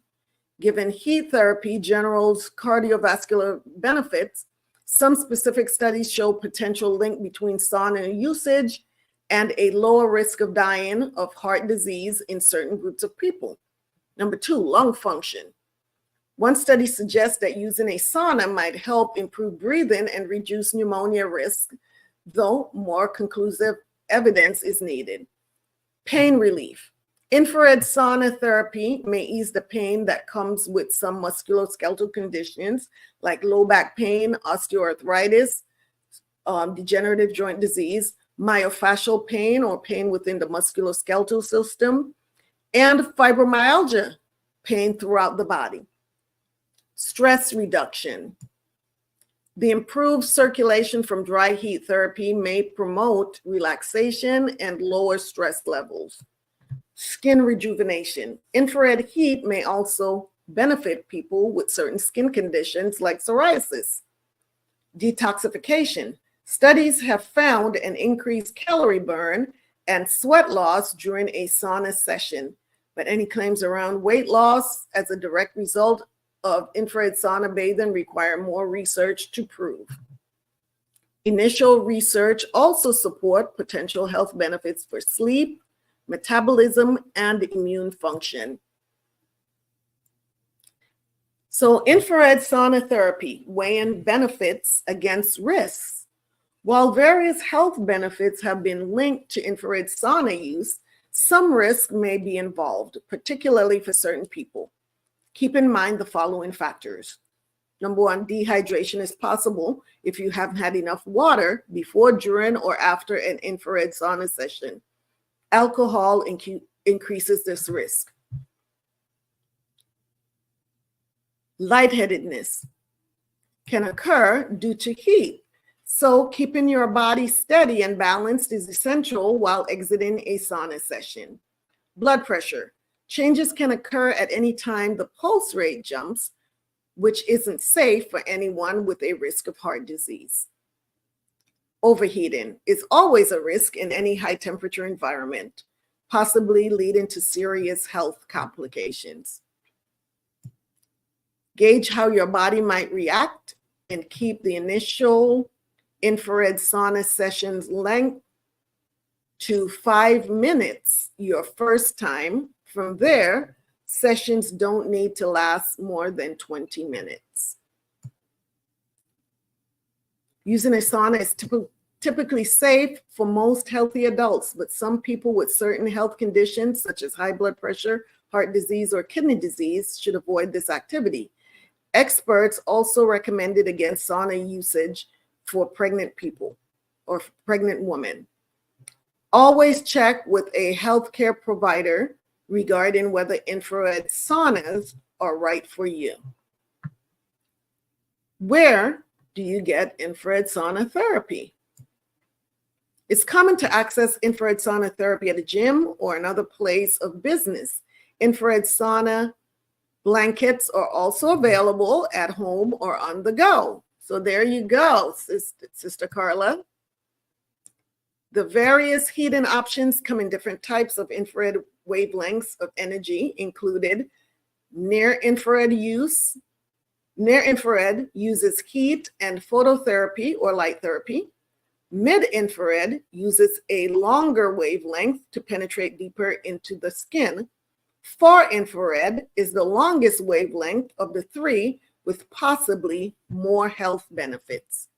Given heat therapy generates cardiovascular benefits, some specific studies show potential link between sauna usage and a lower risk of dying of heart disease in certain groups of people. Number 2, lung function. One study suggests that using a sauna might help improve breathing and reduce pneumonia risk, though more conclusive evidence is needed. Pain relief. Infrared sauna therapy may ease the pain that comes with some musculoskeletal conditions like low back pain, osteoarthritis, degenerative joint disease, myofascial pain or pain within the musculoskeletal system, and fibromyalgia, pain throughout the body. Stress reduction. The improved circulation from dry heat therapy may promote relaxation and lower stress levels. Skin rejuvenation. Infrared heat may also benefit people with certain skin conditions like psoriasis. Detoxification. Studies have found an increased calorie burn and sweat loss during a sauna session, but any claims around weight loss as a direct result of infrared sauna bathing require more research to prove. Initial research also support potential health benefits for sleep, metabolism, and immune function. So infrared sauna therapy, weighing benefits against risks. While various health benefits have been linked to infrared sauna use, some risk may be involved, particularly for certain people. Keep in mind the following factors. Number 1, dehydration is possible if you haven't had enough water before, during, or after an infrared sauna session. Alcohol increases this risk. Lightheadedness can occur due to heat. So keeping your body steady and balanced is essential while exiting a sauna session. Blood pressure. Changes can occur at any time the pulse rate jumps, which isn't safe for anyone with a risk of heart disease. Overheating is always a risk in any high temperature environment, possibly leading to serious health complications. Gauge how your body might react and keep the initial infrared sauna session's length to 5 minutes your first time. From there, sessions don't need to last more than 20 minutes. Using a sauna is typically safe for most healthy adults, but some people with certain health conditions such as high blood pressure, heart disease, or kidney disease should avoid this activity. Experts also recommended against sauna usage for pregnant people or pregnant women. Always check with a healthcare provider regarding whether infrared saunas are right for you. Where do you get infrared sauna therapy? It's common to access infrared sauna therapy at a gym or another place of business. Infrared sauna blankets are also available at home or on the go. So there you go, Sister Carla. The various heating options come in different types of infrared wavelengths of energy, included Near-infrared uses heat and phototherapy or light therapy. Mid-infrared uses a longer wavelength to penetrate deeper into the skin. Far infrared is the longest wavelength of the three, with possibly more health benefits.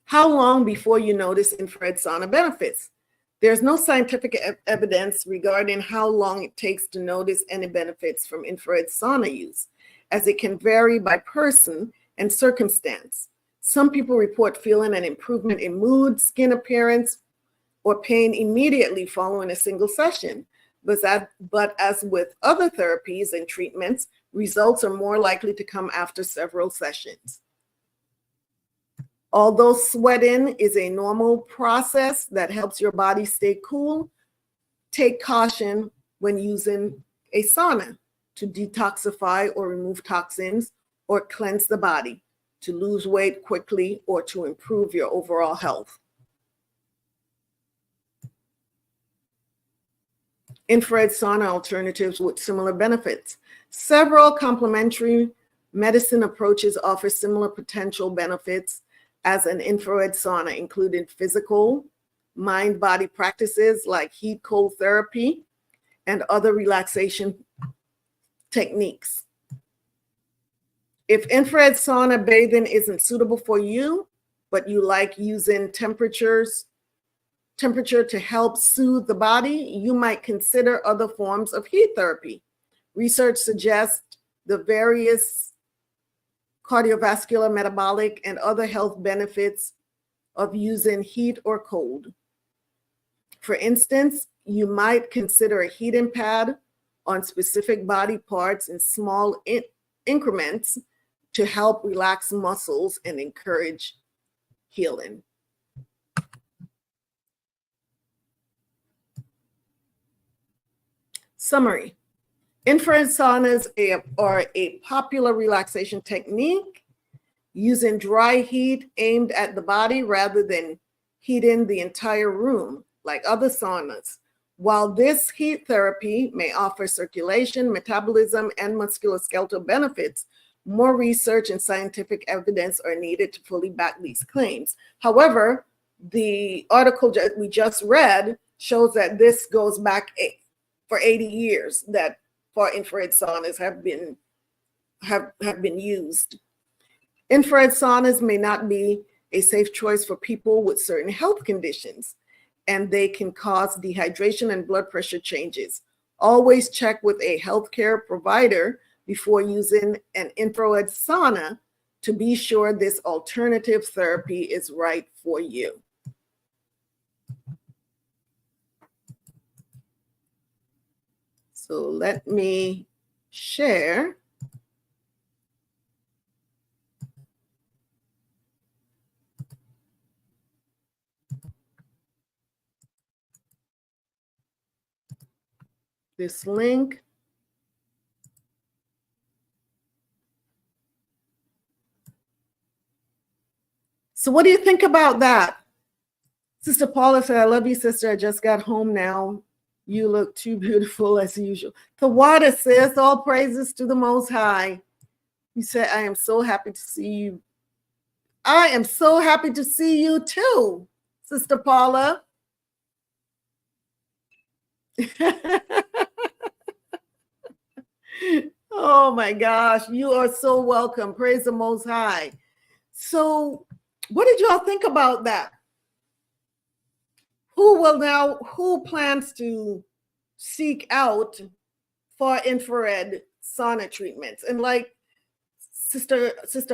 How long before you notice infrared sauna benefits? There's no scientific evidence regarding how long it takes to notice any benefits from infrared sauna use, as it can vary by person and circumstance. Some people report feeling an improvement in mood, skin appearance, or pain immediately following a single session. But as with other therapies and treatments, results are more likely to come after several sessions. Although sweating is a normal process that helps your body stay cool, take caution when using a sauna to detoxify or remove toxins or cleanse the body, to lose weight quickly, or to improve your overall health. Infrared sauna alternatives with similar benefits. Several complementary medicine approaches offer similar potential benefits as an infrared sauna, including physical, mind-body practices like heat-cold therapy and other relaxation techniques. If infrared sauna bathing isn't suitable for you, but you like using temperature to help soothe the body, you might consider other forms of heat therapy. Research suggests the various cardiovascular, metabolic, and other health benefits of using heat or cold. For instance, you might consider a heating pad on specific body parts in small increments to help relax muscles and encourage healing. Summary. Infrared saunas are a popular relaxation technique using dry heat aimed at the body rather than heating the entire room like other saunas. While this heat therapy may offer circulation, metabolism, and musculoskeletal benefits, more research and scientific evidence are needed to fully back these claims. However, the article that we just read shows that this goes back for 80 years that far-infrared saunas have been used. Infrared saunas may not be a safe choice for people with certain health conditions, and they can cause dehydration and blood pressure changes. Always check with a healthcare provider before using an infrared sauna to be sure this alternative therapy is right for you. So let me share. This link. So what do you think about that? Sister Paula said, I love you, sister. I just got home now. You look too beautiful as usual. The water says, all praises to the Most High. You said, I am so happy to see you. I am so happy to see you too, Sister Paula. Oh my gosh, you are so welcome. Praise the Most High. So what did y'all think about that? Who plans to seek out far infrared sauna treatments? And like Sister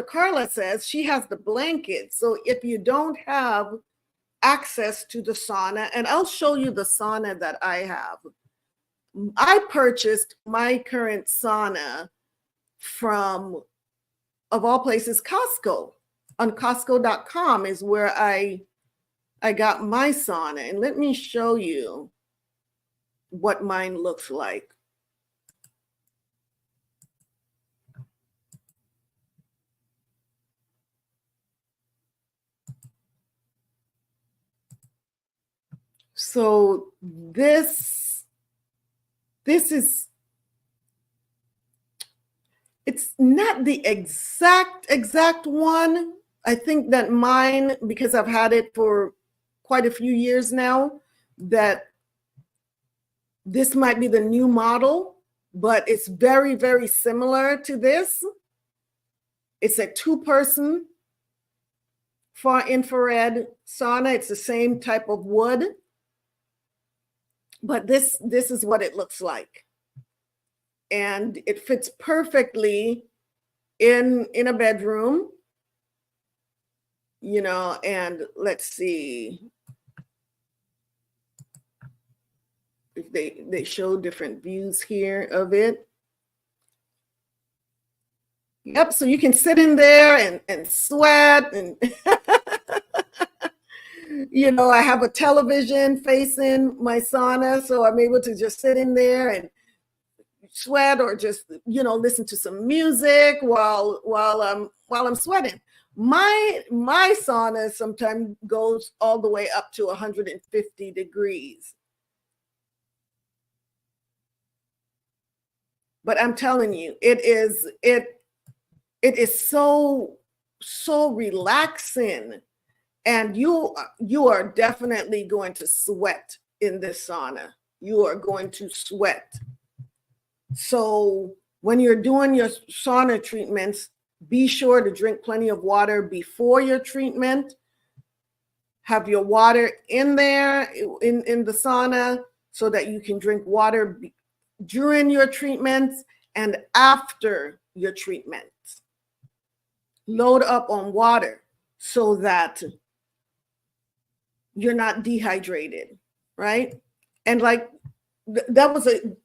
Carla says, she has the blanket. So if you don't have access to the sauna, and I'll show you the sauna that I have. I purchased my current sauna from, of all places, Costco. On Costco.com is where I got my sauna. And let me show you what mine looks like. So this this is, it's not the exact one. I think that mine, because I've had it for quite a few years now, that this might be the new model, but it's very, very similar to this. It's a 2-person far infrared sauna. It's the same type of wood, but this is what it looks like. And it fits perfectly in a bedroom, you know, and let's see if they show different views here of it. Yep, so you can sit in there and sweat and you know, I have a television facing my sauna, so I'm able to just sit in there and sweat, or just, you know, listen to some music while I'm sweating. My sauna sometimes goes all the way up to 150 degrees. But I'm telling you, it is so relaxing, and you are definitely going to sweat in this sauna. You are going to sweat. So when you're doing your sauna treatments, be sure to drink plenty of water before your treatment. Have your water in there in the sauna so that you can drink water during your treatments and after your treatments. Load up on water so that you're not dehydrated, right? And like that was a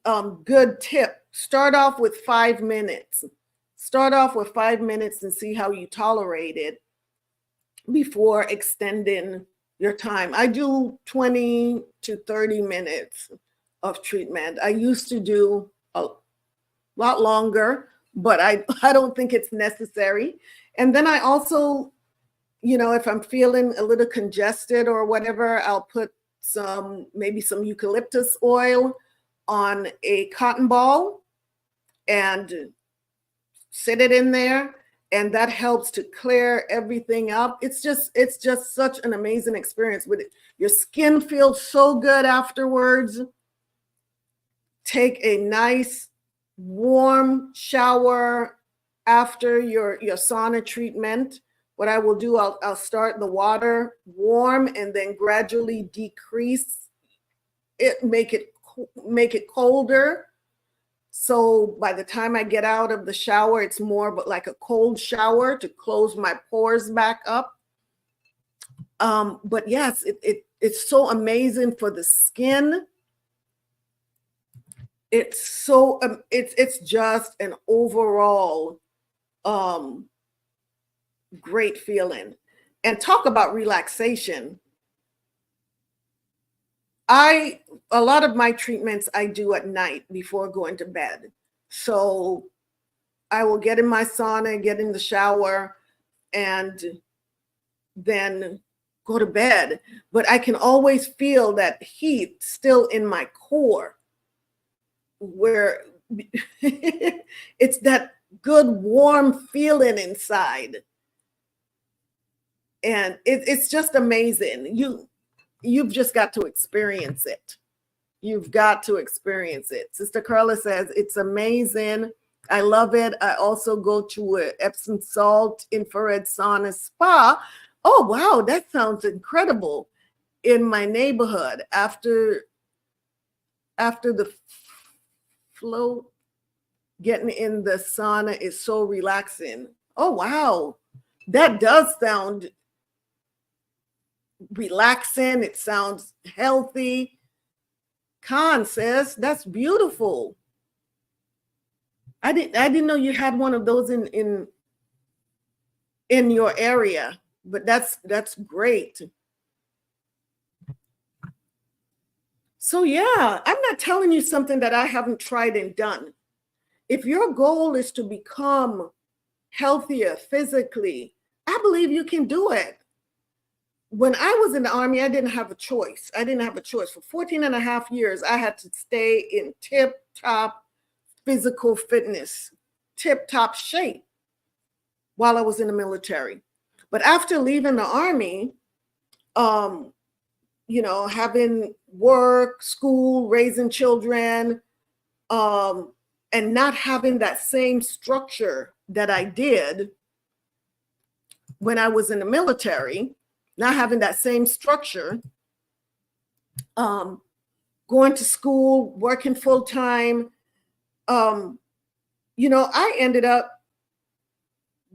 good tip. Start off with 5 minutes. Start off with 5 minutes and see how you tolerate it before extending your time. I do 20 to 30 minutes of treatment. I used to do a lot longer, but I don't think it's necessary. And then I also, you know, if I'm feeling a little congested or whatever, I'll put maybe some eucalyptus oil on a cotton ball and sit it in there, and that helps to clear everything up. It's just such an amazing experience with it. Your skin feels so good afterwards. Take a nice warm shower after your sauna treatment. What I will do, I'll start the water warm and then gradually decrease it, make it colder. So by the time I get out of the shower, it's more but like a cold shower to close my pores back up. But yes, it's so amazing for the skin. It's so it's just an overall great feeling. And talk about relaxation. A lot of my treatments I do at night before going to bed. So I will get in my sauna, get in the shower, and then go to bed. But I can always feel that heat still in my core, where it's that good warm feeling inside. And it's just amazing. You've just got to experience it. You've got to experience it. Sister Carla says, it's amazing. I love it. I also go to a Epsom salt infrared sauna spa. Oh, wow, that sounds incredible. In my neighborhood, after the float, getting in the sauna is so relaxing. Oh, wow. That does sound relaxing. It sounds healthy. Khan says, that's beautiful. I didn't know you had one of those in your area, but that's great. So yeah, I'm not telling you something that I haven't tried and done. If your goal is to become healthier physically, I believe you can do it. when I was in the Army, I didn't have a choice. I didn't have a choice. For 14 and a half years, I had to stay in tip-top physical fitness, tip-top shape while I was in the military. But after leaving the Army, you know, having work, school, raising children, and not having that same structure that I did when I was in the military, not having that same structure, going to school, working full time, you know, I ended up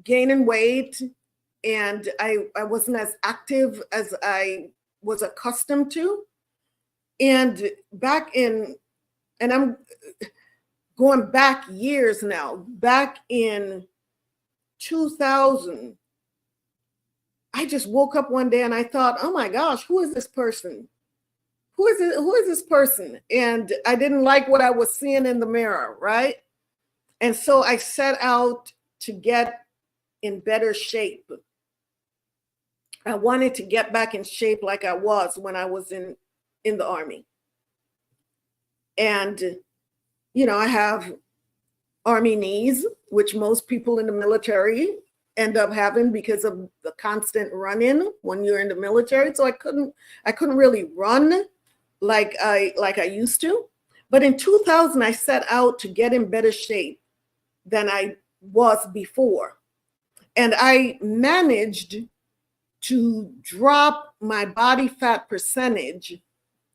gaining weight, and I wasn't as active as I was accustomed to. And I'm going back years now, back in 2000, I just woke up one day and I thought, oh my gosh, who is this person? Who is this person? And I didn't like what I was seeing in the mirror, right? And so I set out to get in better shape. I wanted to get back in shape like I was when I was in the Army. And, you know, I have Army knees, which most people in the military end up having because of the constant run-in when you're in the military. So I couldn't really run like I used to. But in 2000, I set out to get in better shape than I was before. And I managed to drop my body fat percentage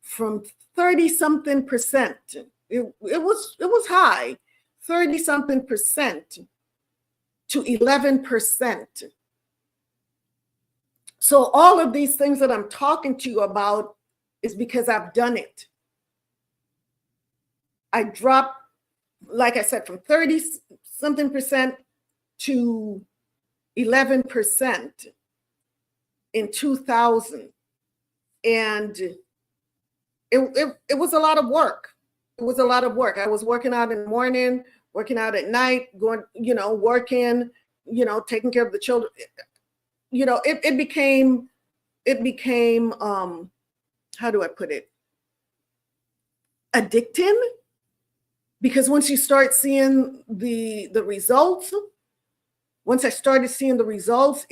from 30-something%. It was high, 30-something% to 11%. So all of these things that I'm talking to you about is because I've done it. I dropped, like I said, from 30-something% to 11% in 2000. And it was a lot of work. It was a lot of work. I was working out in the morning, working out at night, going, you know, working, you know, taking care of the children. You know, it became, how do I put it? Addicting. Because once you start seeing the results, once I started seeing the results,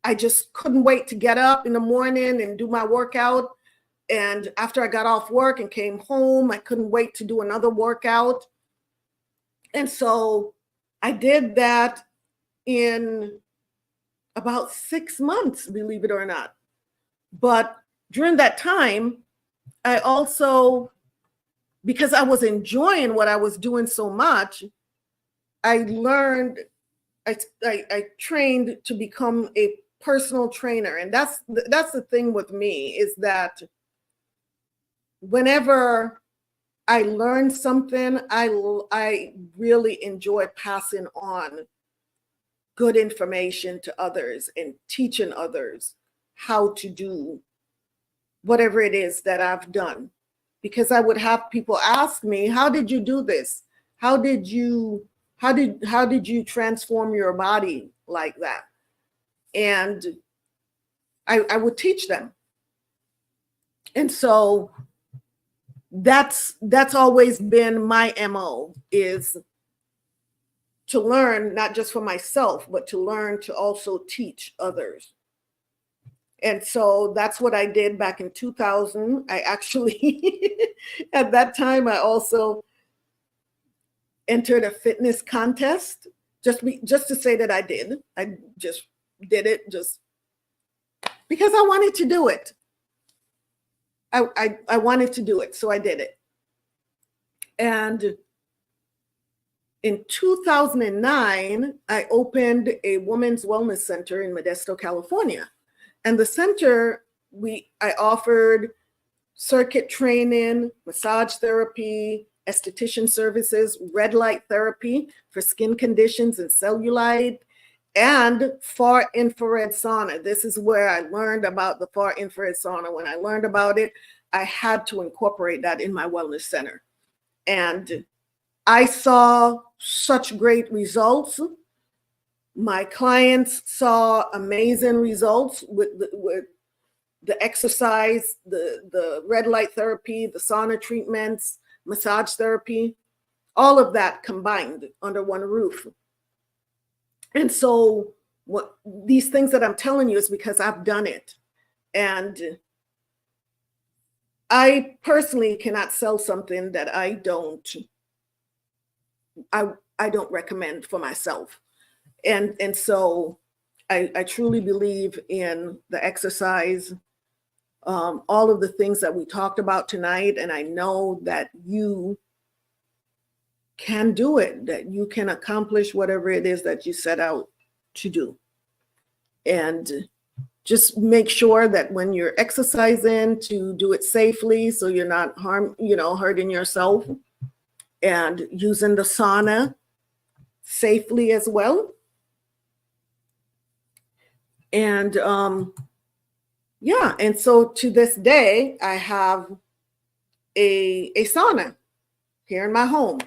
I just couldn't wait to get up in the morning and do my workout. And after I got off work and came home, I couldn't wait to do another workout. And so I did that in about 6 months, believe it or not. But during that time, I also, because I was enjoying what I was doing so much, I learned, I trained to become a personal trainer. And that's the thing with me, is that whenever I learn something, I really enjoy passing on good information to others and teaching others how to do whatever it is that I've done. Because I would have people ask me, how did you do this? How did you transform your body like that? And I would teach them. And so that's always been my MO, is to learn, not just for myself, but to learn to also teach others. And so that's what I did back in 2000. I actually, at that time, I also entered a fitness contest, just to say that I did. I just did it just because I wanted to do it. I wanted to do it, so I did it. And in 2009, I opened a women's wellness center in Modesto, California. And the center, I offered circuit training, massage therapy, esthetician services, red light therapy for skin conditions and cellulite, and far infrared sauna. This is where I learned about the far infrared sauna. When I learned about it, I had to incorporate that in my wellness center. And I saw such great results My clients saw amazing results with the exercise, the red light therapy, the sauna treatments, massage therapy, all of that combined under one roof. And so what these things that I'm telling you is because I've done it. And I personally cannot sell something that I don't recommend for myself. And so I truly believe in the exercise, all of the things that we talked about tonight. And I know that you can do it, that you can accomplish whatever it is that you set out to do. And just make sure that when you're exercising, to do it safely so you're not hurting yourself, and using the sauna safely as well. And yeah, and so to this day, I have a sauna here in my home.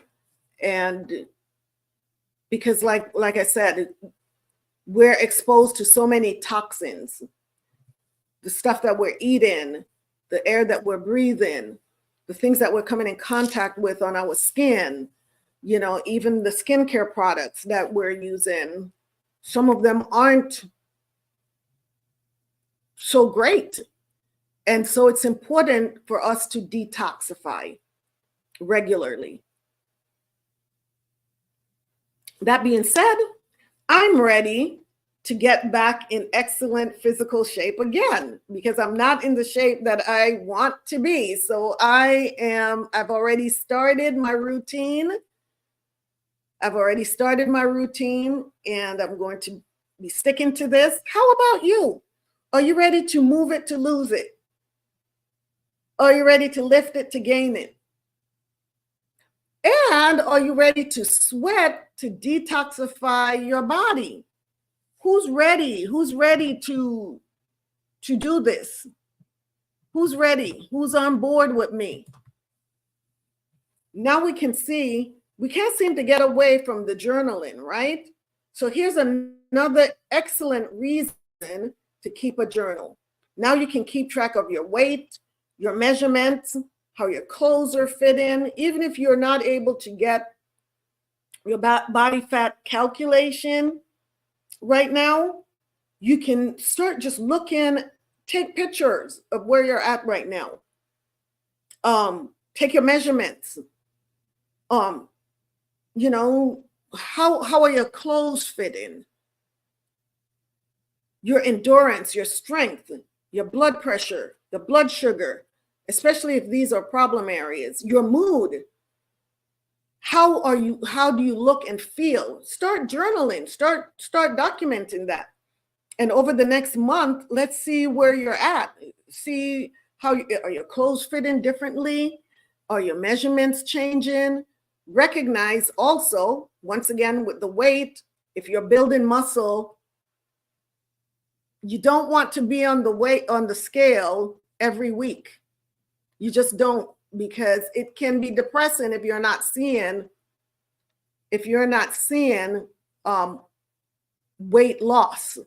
And because like I said, we're exposed to so many toxins, the stuff that we're eating, the air that we're breathing, the things that we're coming in contact with on our skin, even the skincare products that we're using, some of them aren't so great. And so it's important for us to detoxify regularly. That being said, I'm ready to get back in excellent physical shape again, because I'm not in the shape that I want to be. So I've already started my routine. and I'm going to be sticking to this. How about you? Are you ready to move it to lose it? Are you ready to lift it to gain it? And are you ready to sweat to detoxify your body? Who's ready? Who's ready to do this? Who's ready? Who's on board with me? Now we can see, we can't seem to get away from the journaling, right? So here's another excellent reason to keep a journal. Now you can keep track of your weight, your measurements, how your clothes are fitting. Even if you're not able to get your body fat calculation right now, you can start just looking, take pictures of where you're at right now. Take your measurements. How are your clothes fitting? Your endurance, your strength, your blood pressure, the blood sugar, especially if these are problem areas, your mood. How do you look and feel? Start journaling, start documenting that. And over the next month, let's see where you're at. See are your clothes fitting differently? Are your measurements changing? Recognize also, once again, with the weight, if you're building muscle, you don't want to be on the scale every week. You just don't, because it can be depressing if you're not seeing weight loss.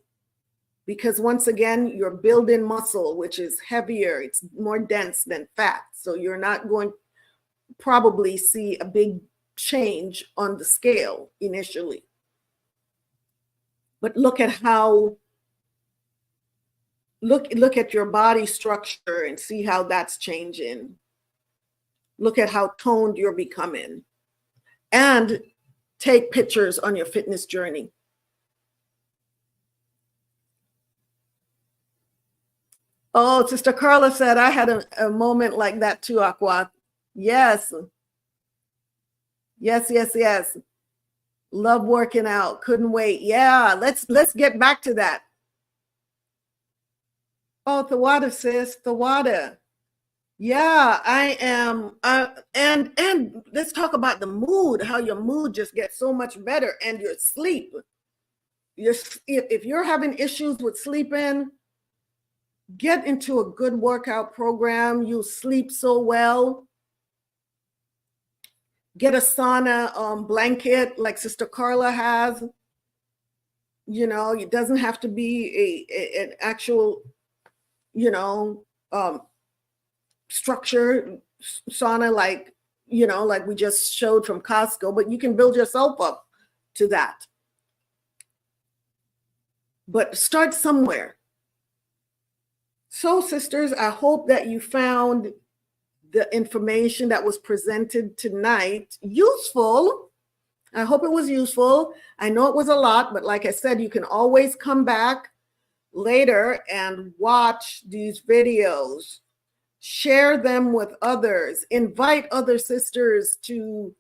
Because once again, you're building muscle, which is heavier, it's more dense than fat. So you're not going to probably see a big change on the scale initially. But look at your body structure and see how that's changing. Look at how toned you're becoming. And take pictures on your fitness journey. Oh, Sister Carla said, I had a moment like that too, Aqua. Yes. Yes. Love working out. Couldn't wait. Yeah, let's get back to that. Oh, Thawada, sis, Thawada. Yeah, I am. And let's talk about the mood, how your mood just gets so much better, and your sleep. If you're having issues with sleeping, get into a good workout program. You'll sleep so well. Get a sauna blanket like Sister Carla has. You know, it doesn't have to be an actual, you know, structure sauna like, you know, like we just showed from Costco, but you can build yourself up to that. But start somewhere. So, sisters, I hope that you found the information that was presented tonight useful. I hope it was useful. I know it was a lot, but like I said, you can always come back later and watch these videos. Share them with others. Invite other sisters to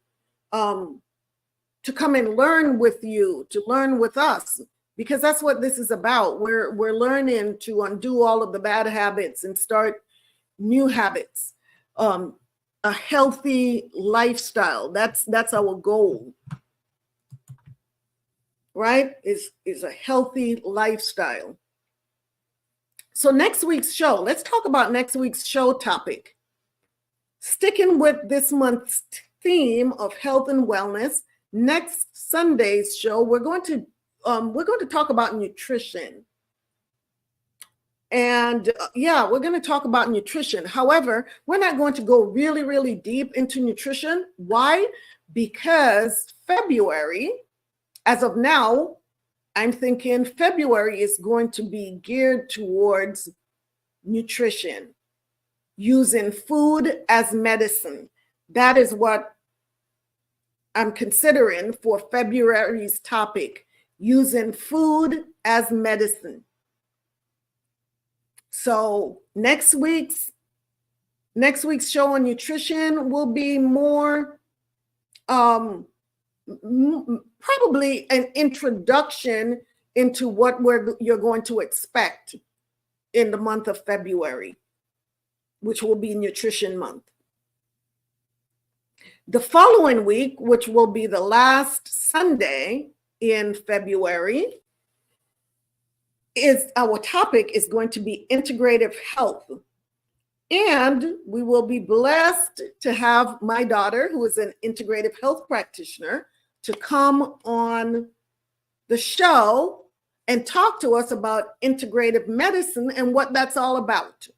come and learn with you, to learn with us, because that's what this is about. We're learning to undo all of the bad habits and start new habits. A healthy lifestyle. That's our goal. Right? Is a healthy lifestyle. So next week's show, let's talk about next week's show topic. Sticking with this month's theme of health and wellness, next Sunday's show, we're going to talk about nutrition. And yeah, we're going to talk about nutrition. However, we're not going to go really, really deep into nutrition. Why? Because February, as of now, I'm thinking February is going to be geared towards nutrition, using food as medicine. That is what I'm considering for February's topic, using food as medicine. So next week's show on nutrition will be more probably an introduction into what you're going to expect in the month of February, which will be Nutrition Month. The following week, which will be the last Sunday in February, our topic is going to be integrative health. And we will be blessed to have my daughter, who is an integrative health practitioner, to come on the show and talk to us about integrative medicine and what that's all about,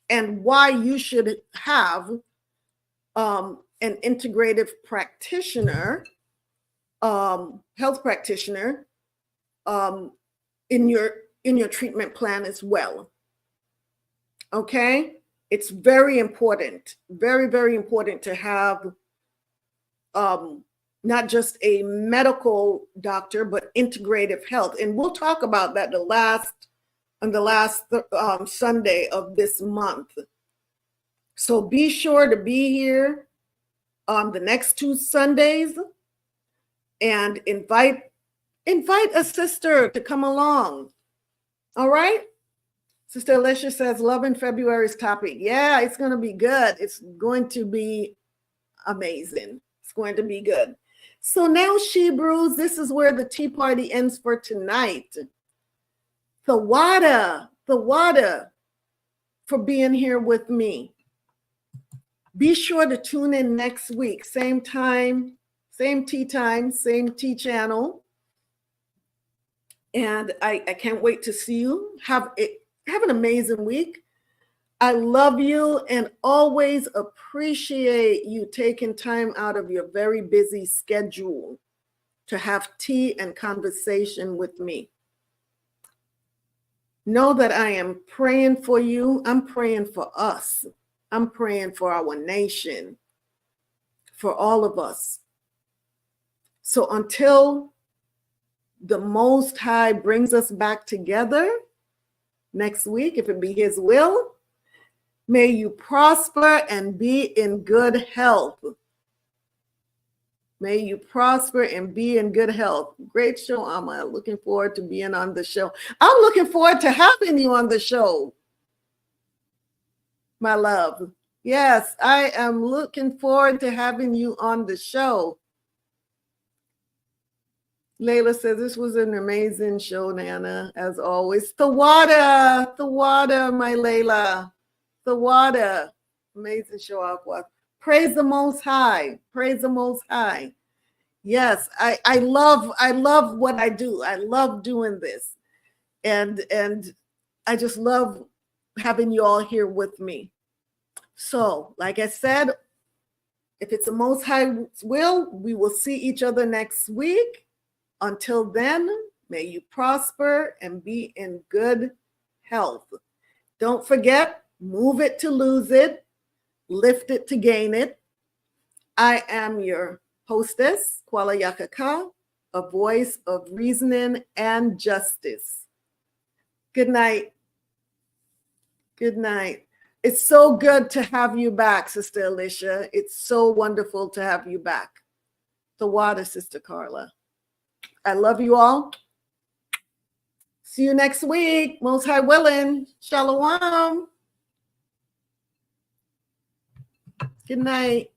and why you should have an integrative practitioner, health practitioner, in your treatment plan as well. Okay, it's very important, very, very important to have not just a medical doctor, but integrative health. And we'll talk about that on the last Sunday of this month. So be sure to be here on the next 2 Sundays and invite a sister to come along. All right? Sister Alicia says, loving February's topic. Yeah, it's going to be good. It's going to be amazing. It's going to be good. So now, Shebrews, this is where the tea party ends for tonight. The water for being here with me. Be sure to tune in next week. Same time, same tea time, same tea channel. And I can't wait to see you. Have an amazing week. I love you and always appreciate you taking time out of your very busy schedule to have tea and conversation with me. Know that I am praying for you. I'm praying for us. I'm praying for our nation, for all of us. So until the Most High brings us back together next week, if it be His will, may you prosper and be in good health. May you prosper and be in good health. Great show, Amma. Looking forward to being on the show. I'm looking forward to having you on the show, my love. Yes, I am looking forward to having you on the show. Layla says, this was an amazing show, Nana, as always. The water, my Layla. The water. Amazing show, Aqua. Praise the Most High. Praise the Most High. Yes, I love what I do. I love doing this. And I just love having you all here with me. So, like I said, if it's the Most High's will, we will see each other next week. Until then, may you prosper and be in good health. Don't forget, move it to lose it, lift it to gain it. I am your hostess, Kwala Yakaka, a voice of reasoning and justice. Good night. Good night. It's so good to have you back, Sister Alicia. It's so wonderful to have you back. The water, Sister Carla. I love you all. See you next week. Most High willing. Shalawam. Good night.